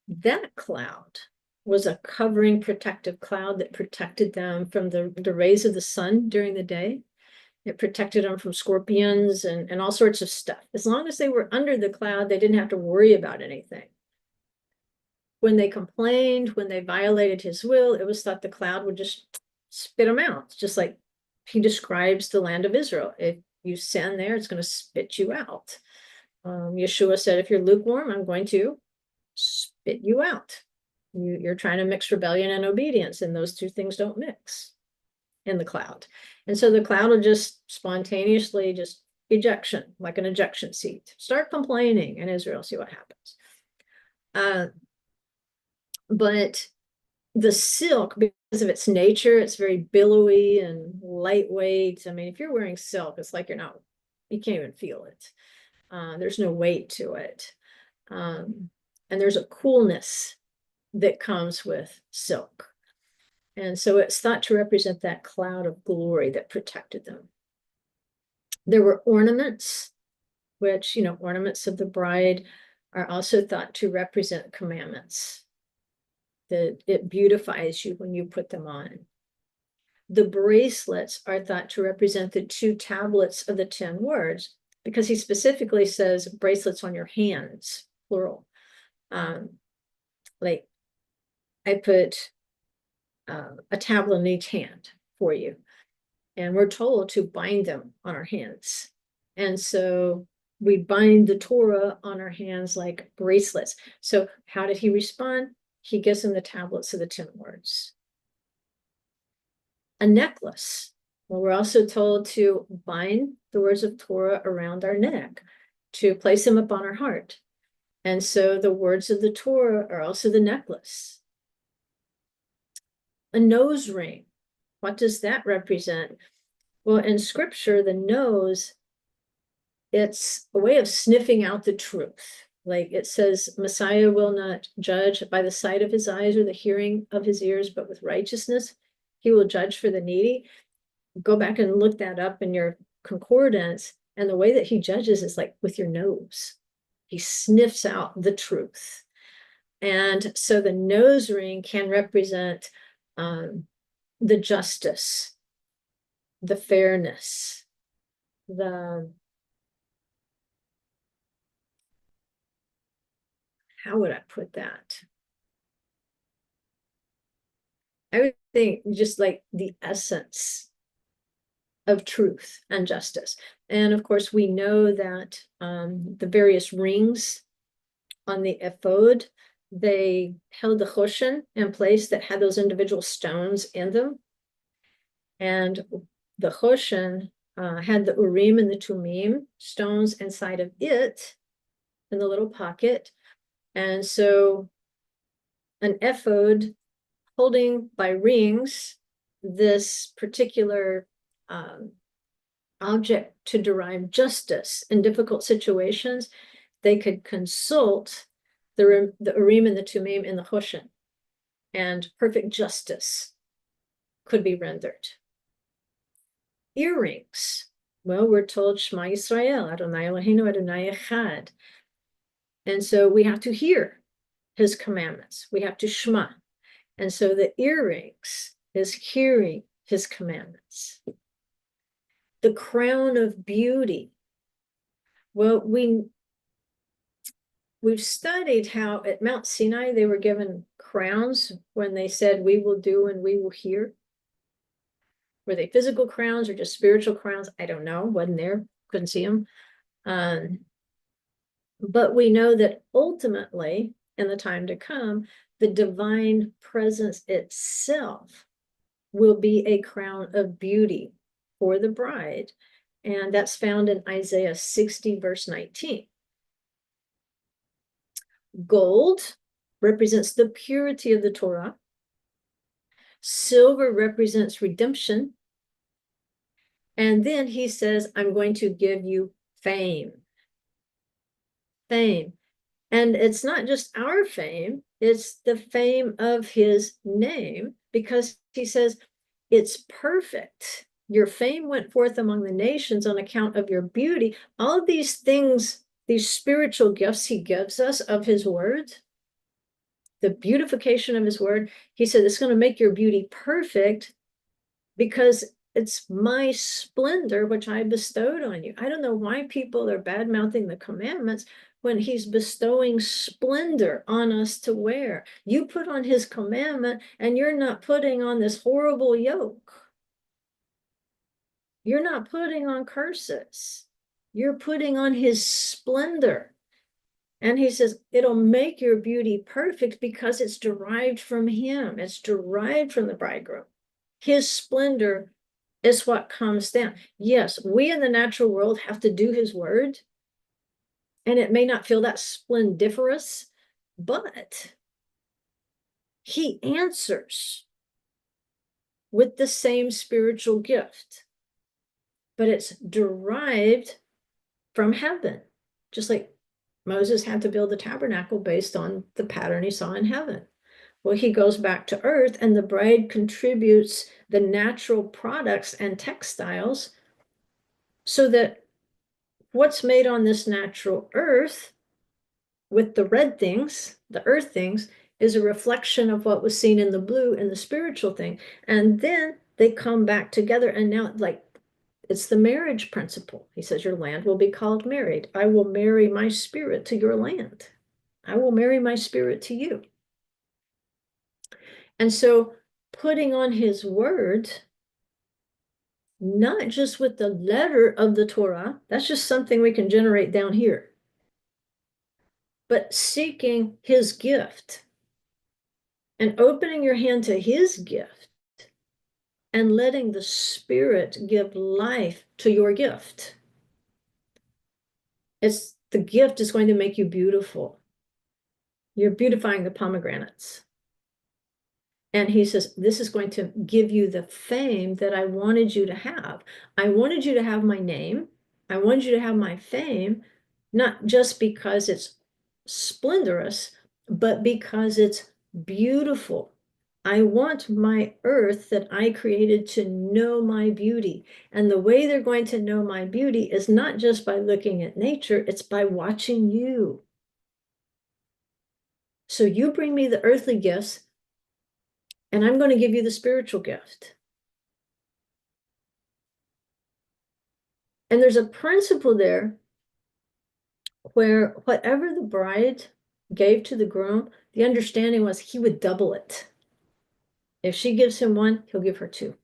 That cloud was a covering protective cloud that protected them from the rays of the sun during the day. It protected them from scorpions and all sorts of stuff. As long as they were under the cloud, they didn't have to worry about anything. When they complained, when they violated his will, it was thought the cloud would just spit them out. Just like he describes the land of Israel. If you sin there, it's going to spit you out. Yeshua said, if you're lukewarm, I'm going to spit you out. You're trying to mix rebellion and obedience, and those two things don't mix in the cloud. And so the cloud will just spontaneously just ejection, like an ejection seat. Start complaining in Israel, see what happens. But the silk, because of its nature, it's very billowy and lightweight. I mean, if you're wearing silk, it's like you can't even feel it. There's no weight to it. And there's a coolness that comes with silk. And so it's thought to represent that cloud of glory that protected them. There were ornaments, which, ornaments of the bride are also thought to represent commandments, that it beautifies you when you put them on. The bracelets are thought to represent the 2 tablets of the 10 words, because he specifically says bracelets on your hands, plural. Like I put a tablet in each hand for you, and we're told to bind them on our hands. And so we bind the Torah on our hands like bracelets. So how did he respond? He gives them the tablets of the 10 words. A necklace. Well, we're also told to bind the words of Torah around our neck, to place them upon our heart. And so the words of the Torah are also the necklace. A nose ring. What does that represent? Well, in scripture, the nose, it's a way of sniffing out the truth. Like it says, Messiah will not judge by the sight of his eyes or the hearing of his ears, but with righteousness, he will judge for the needy. Go back and look that up in your concordance. And the way that he judges is like with your nose. He sniffs out the truth. And so the nose ring can represent the justice, the fairness, how would I put that? I would think just like the essence of truth and justice. And of course, we know that the various rings on the ephod, they held the choshen in place that had those individual stones in them. And the choshen had the urim and the tumim stones inside of it in the little pocket. And so an ephod holding by rings this particular object to derive justice in difficult situations, they could consult the urim and the tumim in the choshen. and perfect justice could be rendered. Earrings. Well, we're told Shema Yisrael, Adonai Eloheinu, Adonai Echad. And so we have to hear his commandments. We have to Shema. And so the earrings is hearing his commandments. The crown of beauty. Well, we've studied how at Mount Sinai they were given crowns when they said, we will do and we will hear. Were they physical crowns or just spiritual crowns? I don't know. Wasn't there. Couldn't see them. But we know that ultimately, in the time to come, the divine presence itself will be a crown of beauty for the bride. And that's found in Isaiah 60, verse 19. Gold represents the purity of the Torah. Silver represents redemption. And then he says, I'm going to give you fame. Fame. And it's not just our fame, it's the fame of his name, because he says, it's perfect. Your fame went forth among the nations on account of your beauty. All of these things, these spiritual gifts he gives us of his word, the beautification of his word, he said, it's going to make your beauty perfect because it's my splendor which I bestowed on you. I don't know why people are bad-mouthing the commandments when he's bestowing splendor on us to wear. You put on his commandment and you're not putting on this horrible yoke. You're not putting on curses. You're putting on his splendor. And he says, it'll make your beauty perfect because it's derived from him. It's derived from the bridegroom. His splendor is what comes down. Yes, we in the natural world have to do his word, and it may not feel that splendiferous, but he answers with the same spiritual gift, but it's derived from heaven, just like Moses had to build the tabernacle based on the pattern he saw in heaven. Well, he goes back to earth, and the bride contributes the natural products and textiles so that what's made on this natural earth with the red things, the earth things, is a reflection of what was seen in the blue and the spiritual thing. And then they come back together, and now, like, it's the marriage principle. He says, your land will be called married. I will marry my spirit to your land. I will marry my spirit to you. And so putting on his word, not just with the letter of the Torah, that's just something we can generate down here, but seeking his gift and opening your hand to his gift and letting the Spirit give life to your gift. The gift is going to make you beautiful. You're beautifying the pomegranates. And he says, this is going to give you the fame that I wanted you to have. I wanted you to have my name. I wanted you to have my fame, not just because it's splendorous, but because it's beautiful. I want my earth that I created to know my beauty. And the way they're going to know my beauty is not just by looking at nature, it's by watching you. So you bring me the earthly gifts, and I'm going to give you the spiritual gift. And there's a principle there where whatever the bride gave to the groom, the understanding was he would double it. If she gives him one, he'll give her two.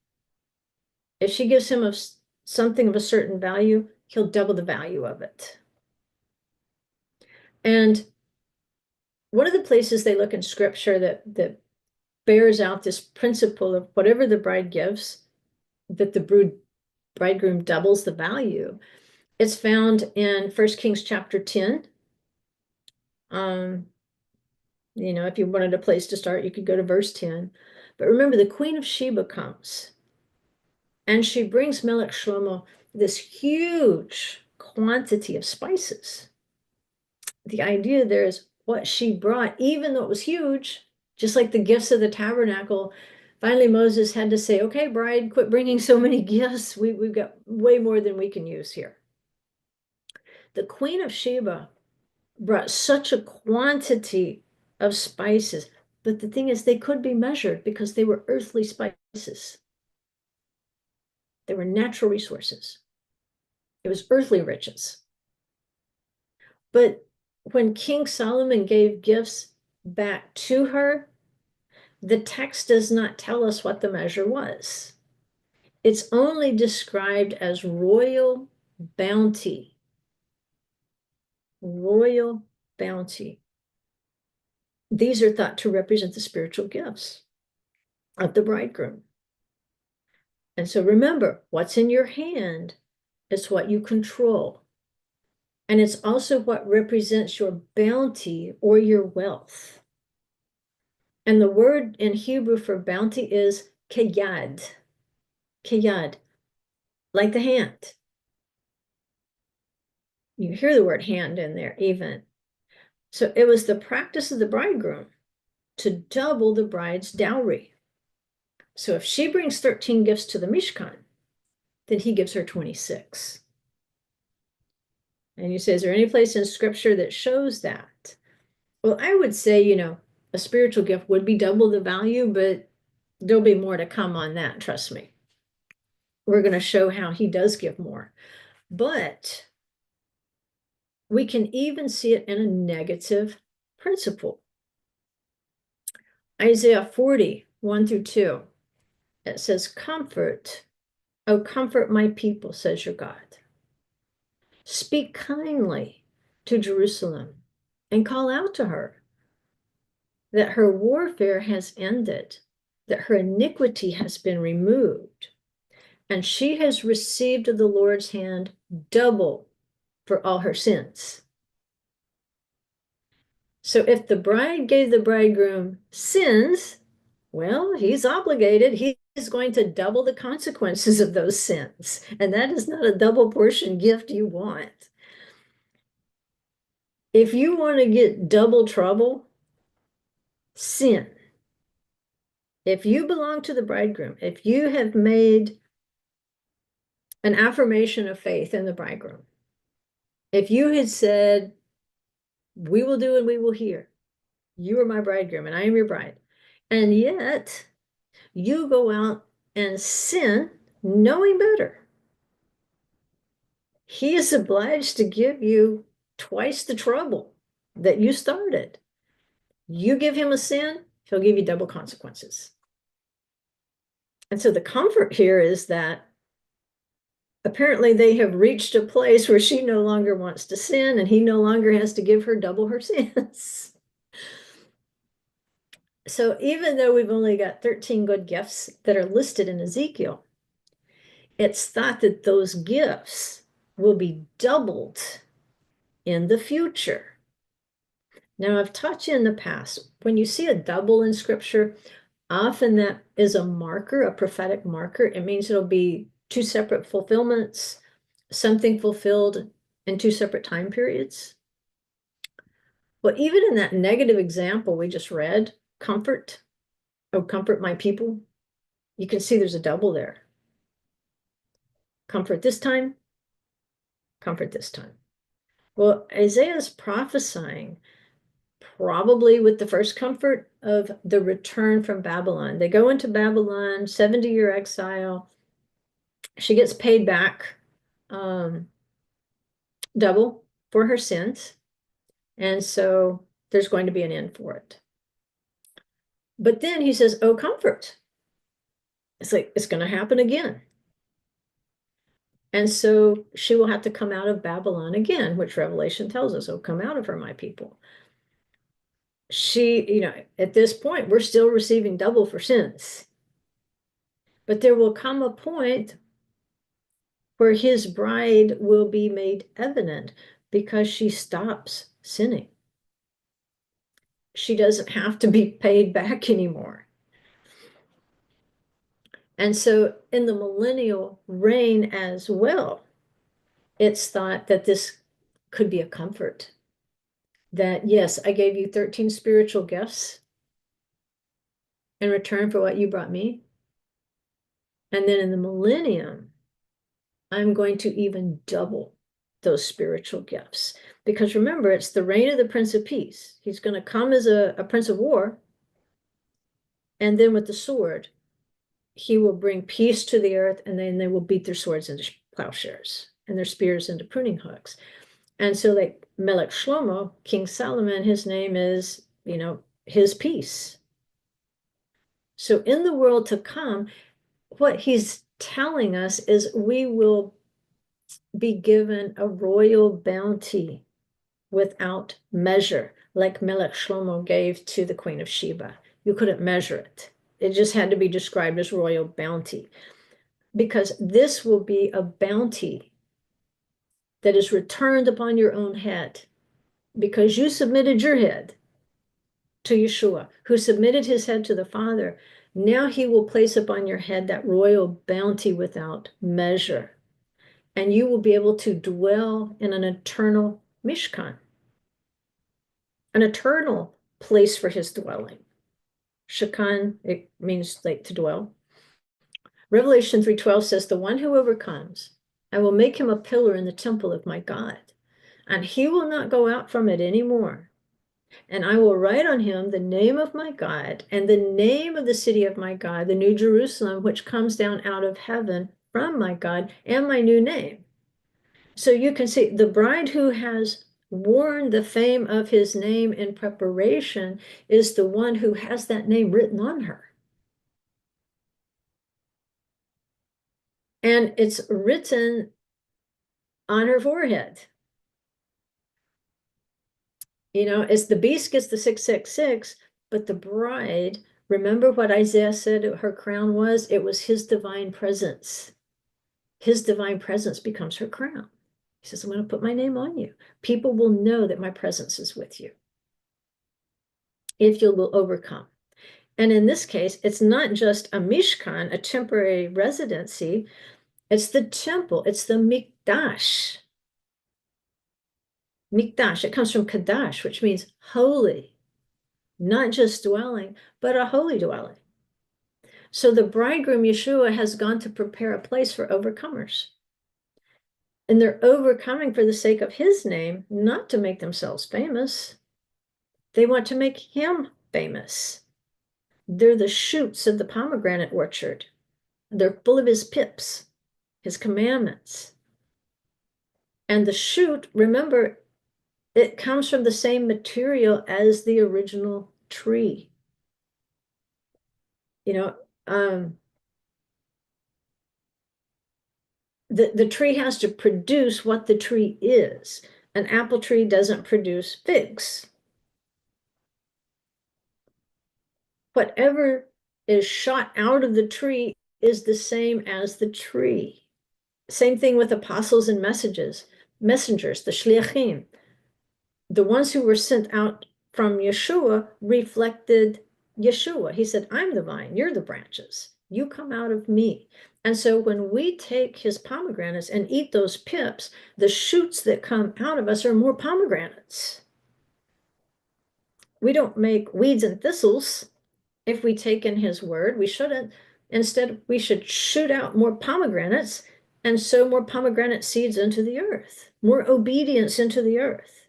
If she gives him something of a certain value, he'll double the value of it. And one of the places they look in scripture that bears out this principle of whatever the bride gives, that the bridegroom doubles the value, it's found in 1 Kings chapter 10. If you wanted a place to start, you could go to verse 10. But remember, the Queen of Sheba comes, and she brings Melech Shlomo this huge quantity of spices. The idea there is what she brought, even though it was huge, Just like the gifts of the tabernacle, finally Moses had to say, okay, bride, quit bringing so many gifts. We've got way more than we can use here. The Queen of Sheba brought such a quantity of spices, but the thing is, they could be measured because they were earthly spices. They were natural resources. It was earthly riches. But when King Solomon gave gifts back to her, the text does not tell us what the measure was. It's only described as royal bounty. Royal bounty. These are thought to represent the spiritual gifts of the bridegroom. And so remember, what's in your hand is what you control. And it's also what represents your bounty or your wealth. And the word in Hebrew for bounty is kayad. Kayad, like the hand. You hear the word hand in there even. So it was the practice of the bridegroom to double the bride's dowry. So if she brings 13 gifts to the Mishkan, then he gives her 26. And you say, is there any place in scripture that shows that? Well, I would say, a spiritual gift would be double the value, but there'll be more to come on that, trust me. We're going to show how he does give more. But we can even see it in a negative principle. Isaiah 40, 1 through 2. It says, comfort, oh, comfort my people, says your God. Speak kindly to Jerusalem and call out to her that her warfare has ended, that her iniquity has been removed, and she has received of the Lord's hand double for all her sins. So if the bride gave the bridegroom sins, well, he's obligated. He's going to double the consequences of those sins. And that is not a double portion gift you want. If you want to get double trouble, sin. If you belong to the bridegroom, if you have made an affirmation of faith in the bridegroom, if you had said, we will do and we will hear, you are my bridegroom and I am your bride, and yet you go out and sin knowing better, he is obliged to give you twice the trouble that you started. You give him a sin, he'll give you double consequences. And so the comfort here is that apparently they have reached a place where she no longer wants to sin and he no longer has to give her double her sins. So even though we've only got 13 good gifts that are listed in Ezekiel, it's thought that those gifts will be doubled in the future. Now, I've taught you in the past, when you see a double in scripture, often that is a marker, a prophetic marker. It means it'll be two separate fulfillments, something fulfilled in two separate time periods. Well, even in that negative example we just read, comfort, oh, comfort my people, you can see there's a double there. Comfort this time, comfort this time. Well, Isaiah's prophesying probably with the first comfort of the return from Babylon. They go into Babylon, 70-year exile. She gets paid back double for her sins. And so there's going to be an end for it. But then he says, oh, comfort. It's like, it's going to happen again. And so she will have to come out of Babylon again, which Revelation tells us, oh, come out of her, my people. She, at this point, we're still receiving double for sins. But there will come a point where his bride will be made evident because she stops sinning. She doesn't have to be paid back anymore. And so in the millennial reign as well, it's thought that this could be a comfort. That, yes, I gave you 13 spiritual gifts, in return for what you brought me. And then in the millennium, I'm going to even double those spiritual gifts. Because remember, it's the reign of the Prince of Peace. He's going to come as a Prince of War. And then with the sword, he will bring peace to the earth, and then they will beat their swords into plowshares and their spears into pruning hooks. And so, like Melech Shlomo, King Solomon, his name is, his peace. So in the world to come, what he's telling us is we will be given a royal bounty without measure, like Melech Shlomo gave to the Queen of Sheba. You couldn't measure it. It just had to be described as royal bounty, because this will be a bounty that is returned upon your own head, because you submitted your head to Yeshua, who submitted his head to the Father. Now he will place upon your head that royal bounty without measure, and you will be able to dwell in an eternal Mishkan, an eternal place for his dwelling. Shakan, it means like to dwell. Revelation 3:12 says, the one who overcomes, I will make him a pillar in the temple of my God, and he will not go out from it anymore. And I will write on him the name of my God and the name of the city of my God, the new Jerusalem, which comes down out of heaven from my God, and my new name. So you can see the bride who has worn the fame of his name in preparation is the one who has that name written on her. And it's written on her forehead. It's the beast gets the 666, but the bride, remember what Isaiah said her crown was? It was his divine presence. His divine presence becomes her crown. He says, I'm going to put my name on you. People will know that my presence is with you if you will overcome. And in this case, it's not just a mishkan, a temporary residency. It's the temple. It's the mikdash. Mikdash, it comes from kadash, which means holy, not just dwelling, but a holy dwelling. So the bridegroom, Yeshua, has gone to prepare a place for overcomers. And they're overcoming for the sake of his name, not to make themselves famous. They want to make him famous. They're the shoots of the pomegranate orchard. They're full of his pips, his commandments. And the shoot, remember, it comes from the same material as the original tree. The tree has to produce what the tree is. An apple tree doesn't produce figs. Whatever is shot out of the tree is the same as the tree. Same thing with apostles and messengers, the shliachim. The ones who were sent out from Yeshua reflected Yeshua. He said, I'm the vine, you're the branches. You come out of me. And so when we take his pomegranates and eat those pips, the shoots that come out of us are more pomegranates. We don't make weeds and thistles. If we take in his word, we shouldn't. Instead, we should shoot out more pomegranates and sow more pomegranate seeds into the earth, more obedience into the earth.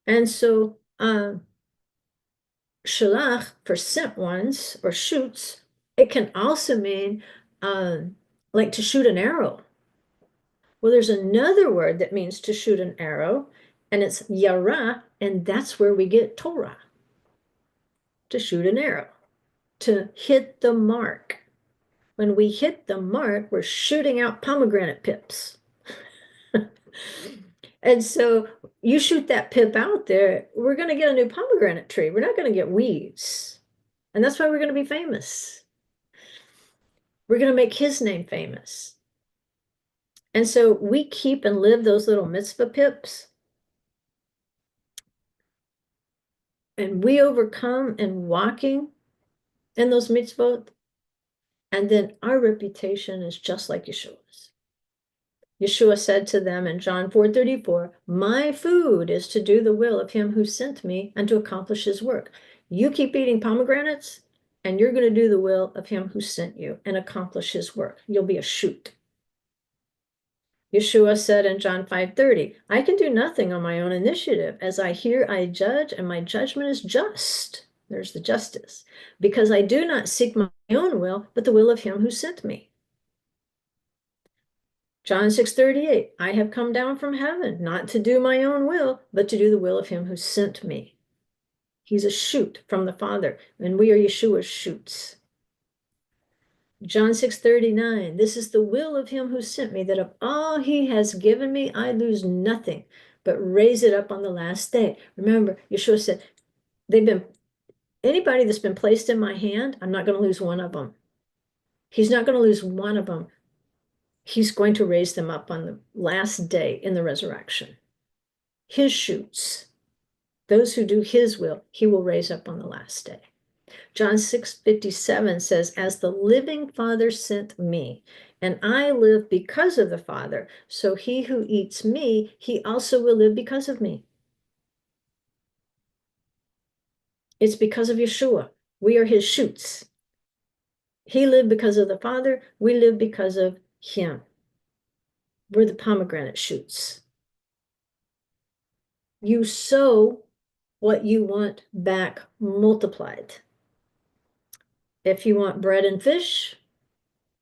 And so shalach for sent ones or shoots, it can also mean like to shoot an arrow. Well, there's another word that means to shoot an arrow, and it's yara, and that's where we get Torah, to shoot an arrow, to hit the mark. When we hit the mark, we're shooting out pomegranate pips. And so you shoot that pip out there, we're going to get a new pomegranate tree. We're not going to get weeds. And that's why we're going to be famous. We're going to make his name famous. And so we keep and live those little mitzvah pips. And we overcome in walking in those mitzvot. And then our reputation is just like Yeshua's. Yeshua said to them in John 4:34, my food is to do the will of him who sent me and to accomplish his work. You keep eating pomegranates, and you're going to do the will of him who sent you and accomplish his work. You'll be a shoot. Yeshua said in John 5:30, I can do nothing on my own initiative. As I hear, I judge, and my judgment is just. There's the justice. Because I do not seek my own will, but the will of him who sent me. John 6:38, I have come down from heaven, not to do my own will, but to do the will of him who sent me. He's a shoot from the Father, and we are Yeshua's shoots. John 6:39, this is the will of him who sent me, that of all he has given me, I lose nothing, but raise it up on the last day. Remember, Yeshua said, anybody that's been placed in my hand, I'm not going to lose one of them. He's not going to lose one of them. He's going to raise them up on the last day in the resurrection. His shoots, those who do his will, he will raise up on the last day. John 6:57 says, as the living Father sent me, and I live because of the Father, so he who eats me, he also will live because of me. It's because of Yeshua. We are his shoots. He lived because of the Father. We live because of him. We're the pomegranate shoots. You sow what you want back multiplied. If you want bread and fish,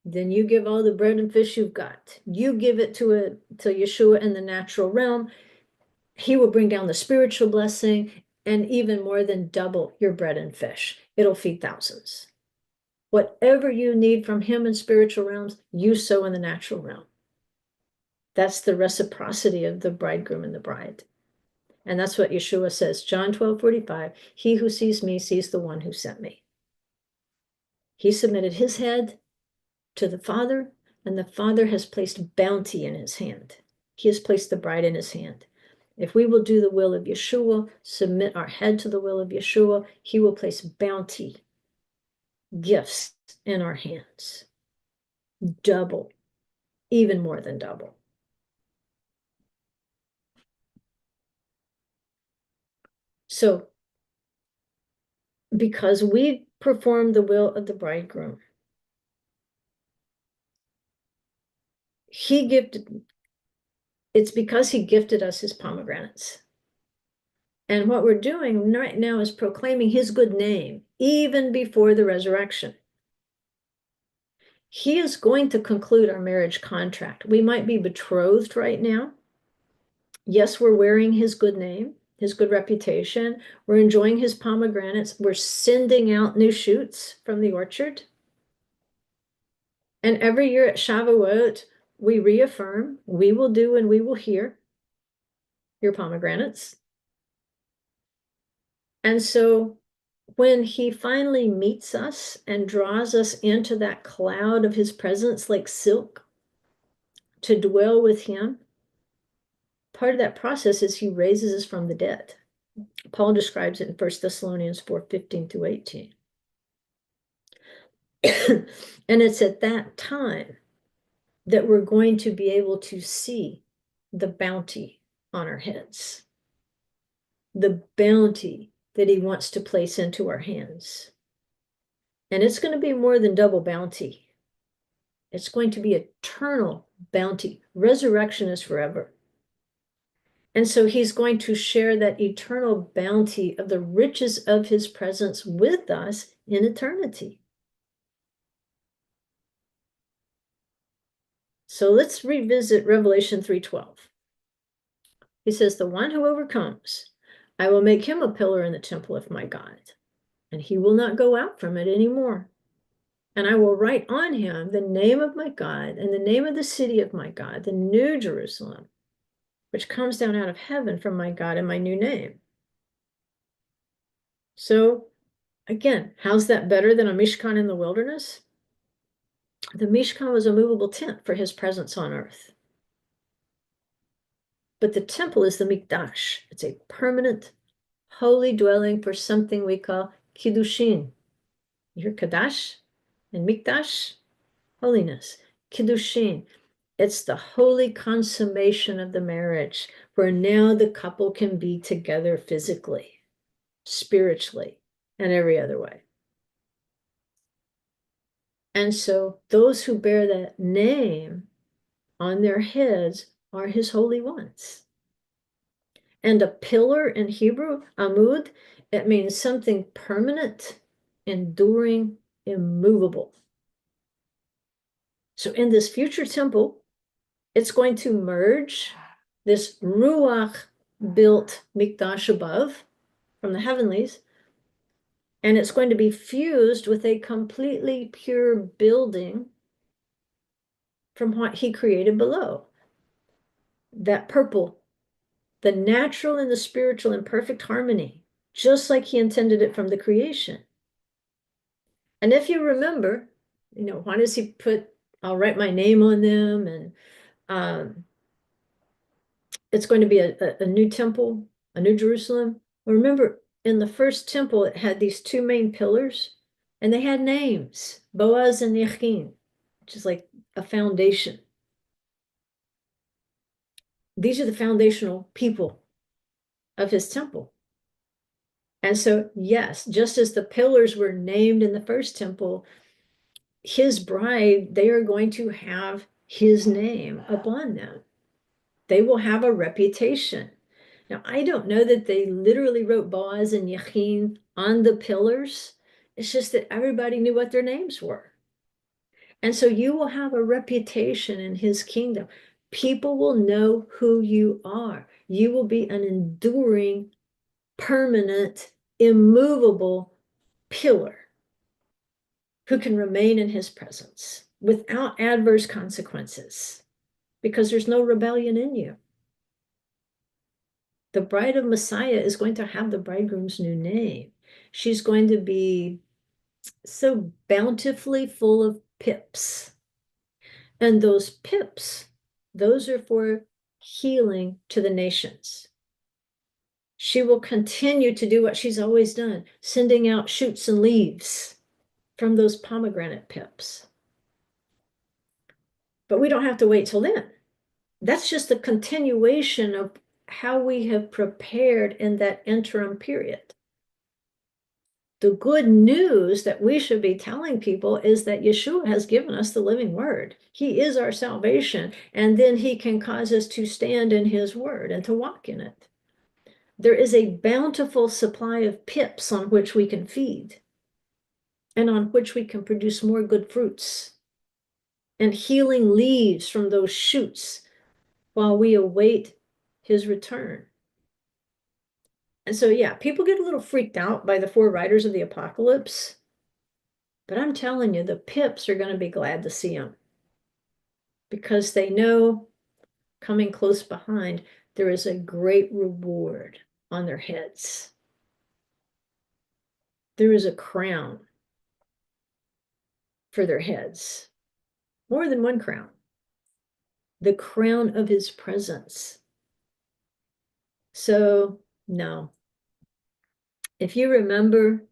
then you give all the bread and fish you've got. You give it to Yeshua in the natural realm. He will bring down the spiritual blessing and even more than double your bread and fish. It'll feed thousands. Whatever you need from him in spiritual realms, you sow in the natural realm. That's the reciprocity of the bridegroom and the bride. And that's what Yeshua says, John 12:45, he who sees me sees the one who sent me. He submitted his head to the Father, and the Father has placed bounty in his hand. He has placed the bride in his hand. If we will do the will of Yeshua, submit our head to the will of Yeshua, he will place bounty, gifts in our hands. Double, even more than double. So, because we perform the will of the bridegroom, it's because he gifted us his pomegranates. And what we're doing right now is proclaiming his good name, even before the resurrection. He is going to conclude our marriage contract. We might be betrothed right now. Yes, we're wearing his good name, his good reputation. We're enjoying his pomegranates. We're sending out new shoots from the orchard. And every year at Shavuot, we reaffirm, we will do and we will hear your pomegranates. And so when he finally meets us and draws us into that cloud of his presence like silk to dwell with him, part of that process is he raises us from the dead. Paul describes it in 1 Thessalonians 4:15-18. And it's at that time that we're going to be able to see the bounty on our heads, the bounty that he wants to place into our hands. And it's going to be more than double bounty. It's going to be eternal bounty. Resurrection is forever. And so he's going to share that eternal bounty of the riches of his presence with us in eternity. So let's revisit Revelation 3:12. He says, the one who overcomes, I will make him a pillar in the temple of my God, and he will not go out from it anymore. And I will write on him the name of my God and the name of the city of my God, the new Jerusalem, which comes down out of heaven from my God, and my new name. So again, how's that better than a Mishkan in the wilderness? The Mishkan was a movable tent for his presence on earth. But the temple is the Mikdash. It's a permanent, holy dwelling for something we call Kiddushin. You hear Kadash and Mikdash? Holiness. Kiddushin. It's the holy consummation of the marriage, where now the couple can be together physically, spiritually. and every other way. And so those who bear that name on their heads are his holy ones. And a pillar in Hebrew, amud, it means something permanent, enduring, immovable. So in this future temple, it's going to merge this Ruach built Mikdash above from the heavenlies, and it's going to be fused with a completely pure building from what he created below. That purple, the natural and the spiritual in perfect harmony, just like he intended it from the creation. And if you remember, why does he put, I'll write my name on them, and it's going to be a new temple, a new Jerusalem. Well, remember, in the first temple, it had these two main pillars, and they had names, Boaz and Yachin, which is like a foundation. These are the foundational people of his temple. And so, yes, just as the pillars were named in the first temple, his bride, they are going to have his name upon them. They will have a reputation. Now, I don't know that they literally wrote Boaz and Yachin on the pillars. It's just that everybody knew what their names were. And so you will have a reputation in his kingdom. People will know who you are. You will be an enduring, permanent, immovable pillar who can remain in his presence without adverse consequences because there's no rebellion in you. The bride of Messiah is going to have the bridegroom's new name. She's going to be so bountifully full of pips. And those pips, those are for healing to the nations. She will continue to do what she's always done, sending out shoots and leaves from those pomegranate pips. But we don't have to wait till then. That's just a continuation of how we have prepared in that interim period. The good news that we should be telling people is that Yeshua has given us the living word. He is our salvation, and then he can cause us to stand in his word and to walk in it. There is a bountiful supply of pips on which we can feed and on which we can produce more good fruits and healing leaves from those shoots while we await his return. And so, yeah, people get a little freaked out by the four riders of the apocalypse. But I'm telling you, the pips are going to be glad to see him because they know coming close behind, there is a great reward on their heads. There is a crown for their heads, more than one crown, the crown of his presence. So, no. If you remember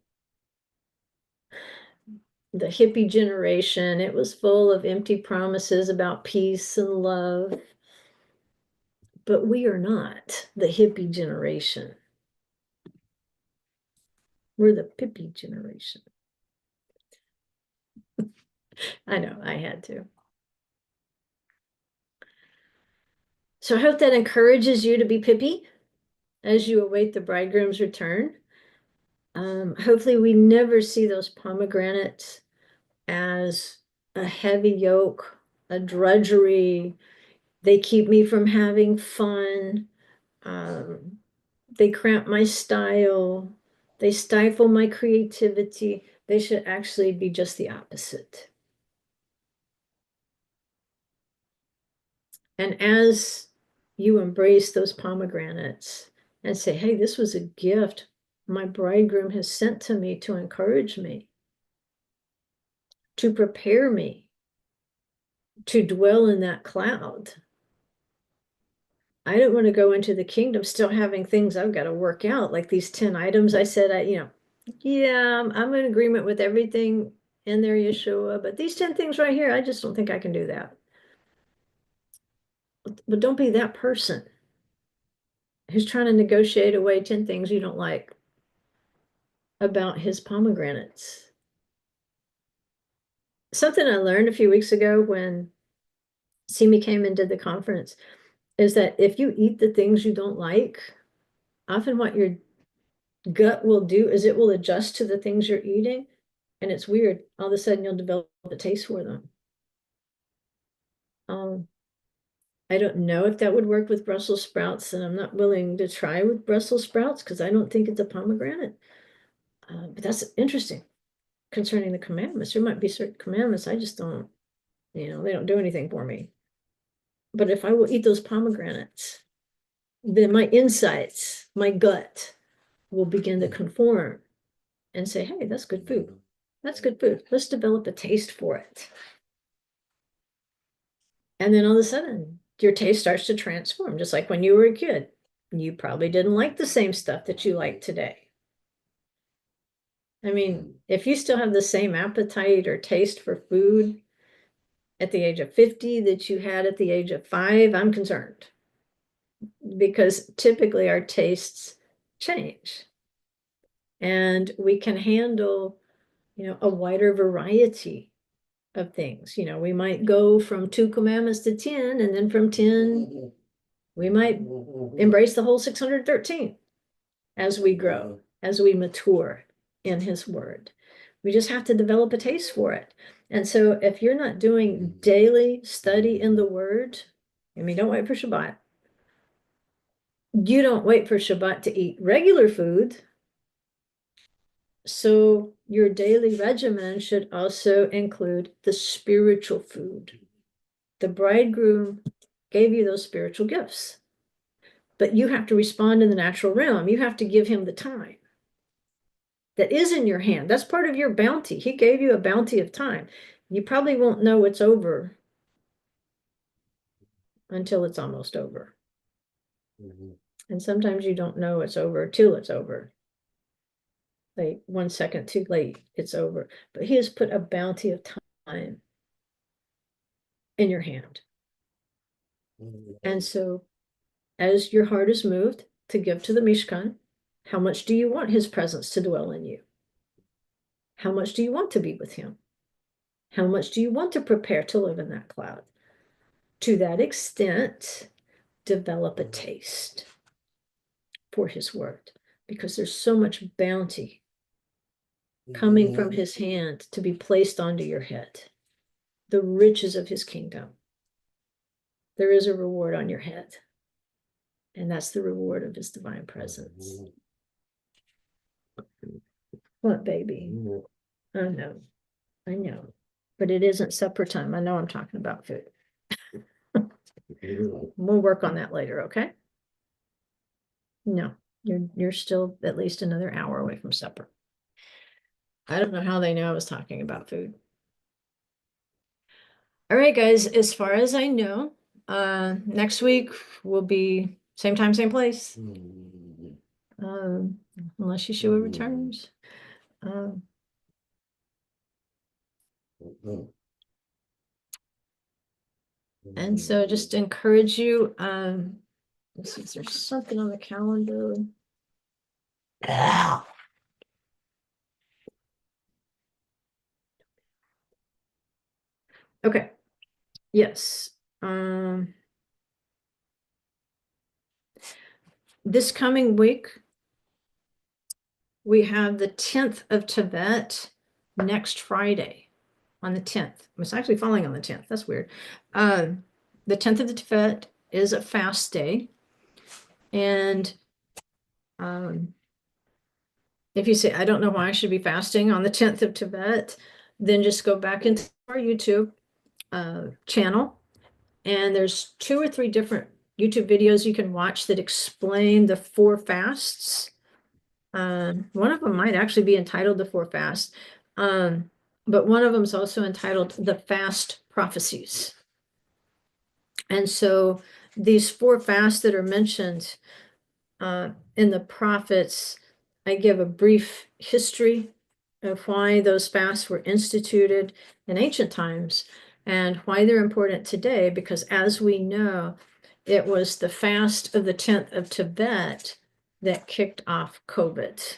the hippie generation, it was full of empty promises about peace and love. But we are not the hippie generation. We're the pippy generation. I know, I had to. So I hope that encourages you to be pippy as you await the bridegroom's return. Hopefully we never see those pomegranates as a heavy yoke, a drudgery. They keep me from having fun. They cramp my style. They stifle my creativity. They should actually be just the opposite. And as you embrace those pomegranates and say, hey, this was a gift my bridegroom has sent to me to encourage me, to prepare me to dwell in that cloud. I don't want to go into the kingdom still having things I've got to work out, like these 10 items I said, yeah, I'm in agreement with everything in there, Yeshua, but these 10 things right here, I just don't think I can do that. But don't be that person who's trying to negotiate away 10 things you don't like. about his pomegranates. Something I learned a few weeks ago when Simi came and did the conference is that if you eat the things you don't like, often what your gut will do is it will adjust to the things you're eating. And it's weird. All of a sudden you'll develop a taste for them. I don't know if that would work with Brussels sprouts, and I'm not willing to try with Brussels sprouts because I don't think it's a pomegranate. But that's interesting concerning the commandments. There might be certain commandments I just don't, they don't do anything for me. But if I will eat those pomegranates, then my insides, my gut will begin to conform and say, hey, that's good food. That's good food. Let's develop a taste for it. And then all of a sudden, your taste starts to transform, just like when you were a kid. You probably didn't like the same stuff that you like today. I mean, if you still have the same appetite or taste for food at the age of 50 that you had at the age of 5, I'm concerned. Because typically our tastes change. And we can handle, a wider variety of things. We might go from 2 commandments to 10, and then from 10, we might embrace the whole 613 as we grow, as we mature in his word. We just have to develop a taste for it. And so if you're not doing daily study in the word, don't wait for Shabbat. You don't wait for Shabbat to eat regular food. So your daily regimen should also include the spiritual food. The bridegroom gave you those spiritual gifts, but you have to respond in the natural realm. You have to give him the time that is in your hand. That's part of your bounty. He gave you a bounty of time. You probably won't know it's over until it's almost over. And sometimes you don't know it's over till it's over. Like 1 second too late, it's over. But he has put a bounty of time in your hand. And so as your heart is moved to give to the Mishkan, how much do you want his presence to dwell in you? How much do you want to be with him? How much do you want to prepare to live in that cloud? To that extent, develop a taste for his word, because there's so much bounty coming from his hand to be placed onto your head. The riches of his kingdom. There is a reward on your head, and that's the reward of his divine presence. What, baby? I know, but it isn't supper time. I know I'm talking about food. We'll work on that later, okay? No, you're still at least another hour away from supper. I don't know how they know I was talking about food. All right, guys, as far as I know, next week will be same time, same place. Unless Yeshua returns. And so just encourage you, let's see if there's something on the calendar. Okay, yes. This coming week, we have the 10th of Tevet next Friday on the 10th. It's actually falling on the 10th. That's weird. The 10th of the Tevet is a fast day. And if you say, I don't know why I should be fasting on the 10th of Tevet, then just go back into our YouTube channel. And there's 2 or 3 different YouTube videos you can watch that explain the 4 fasts. One of them might actually be entitled The 4 Fasts, but one of them is also entitled The Fast Prophecies. And so these 4 fasts that are mentioned in the prophets, I give a brief history of why those fasts were instituted in ancient times and why they're important today, because as we know, it was the fast of the 10th of Tevet that kicked off COVID.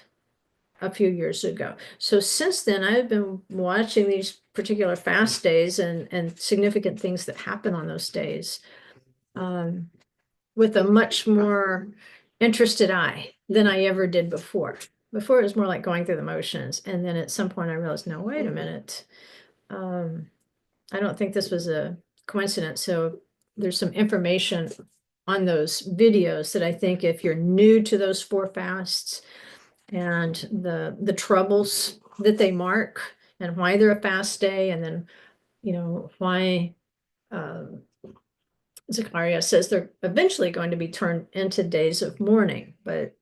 a few years ago. So since then, I've been watching these particular fast days and significant things that happen on those days with a much more interested eye than I ever did before. Before it was more like going through the motions. And then at some point I realized, no, wait a minute. I don't think this was a coincidence. So there's some information on those videos that I think if you're new to those 4 fasts and the troubles that they mark and why they're a fast day, and then why Zechariah says they're eventually going to be turned into days of mourning, but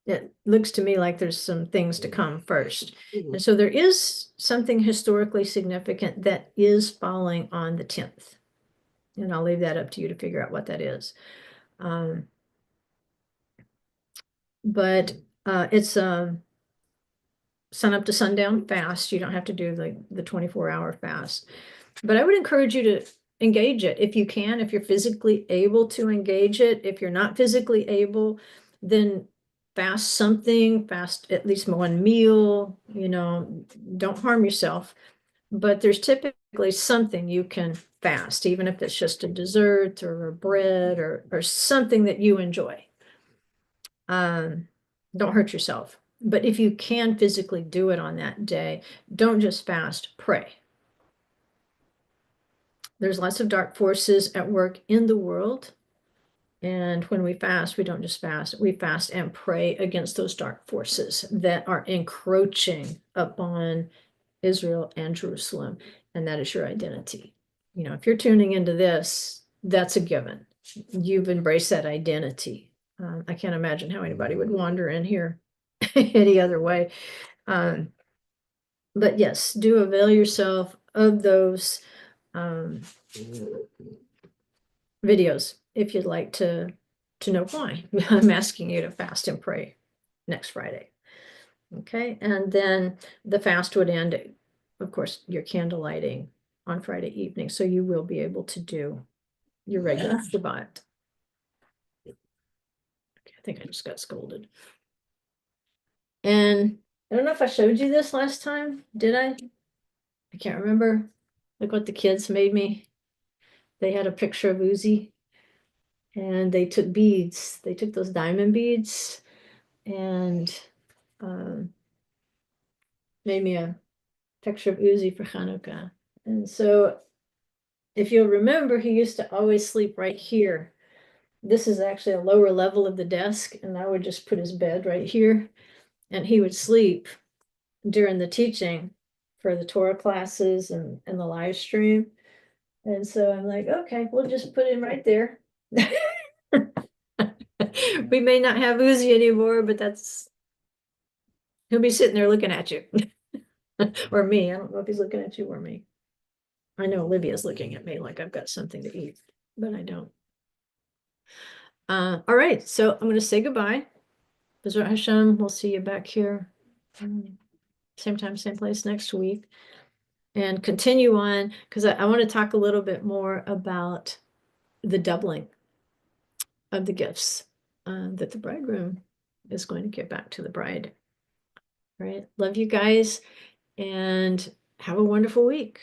it looks to me like there's some things to come first. And so there is something historically significant that is falling on the 10th. And I'll leave that up to you to figure out what that is. But it's a sun up to sundown fast. You don't have to do the 24-hour fast. But I would encourage you to engage it if you can, if you're physically able to engage it. If you're not physically able, then fast something, fast at least one meal, don't harm yourself. But there's typically something you can fast, even if it's just a dessert or a bread or something that you enjoy. Don't hurt yourself. But if you can physically do it on that day, don't just fast, pray. There's lots of dark forces at work in the world. And when we fast, we don't just fast, we fast and pray against those dark forces that are encroaching upon Israel and Jerusalem. And that is your identity. If you're tuning into this, that's a given. You've embraced that identity. I can't imagine how anybody would wander in here any other way. But yes, do avail yourself of those videos if you'd like to know why. I'm asking you to fast and pray next Friday. Okay, and then the fast would end, of course, your candle lighting on Friday evening, so you will be able to do your regular Shabbat. Okay, I think I just got scolded. And I don't know if I showed you this last time. Did I? I can't remember. Look what the kids made me. They had a picture of Uzi and they took beads. They took those diamond beads and made me a picture of Uzi for Hanukkah. And so if you'll remember, he used to always sleep right here. This is actually a lower level of the desk, and I would just put his bed right here, and he would sleep during the teaching for the Torah classes and the live stream. And so I'm like, okay, we'll just put him right there. We may not have Uzi anymore, but he'll be sitting there looking at you. Or me. I don't know if he's looking at you or me. I know Olivia's looking at me like I've got something to eat, but I don't. All right, so I'm going to say goodbye. B'ezrat Hashem, we'll see you back here. Same time, same place next week. And continue on, because I want to talk a little bit more about the doubling of the gifts that the bridegroom is going to give back to the bride. All right, love you guys, and have a wonderful week.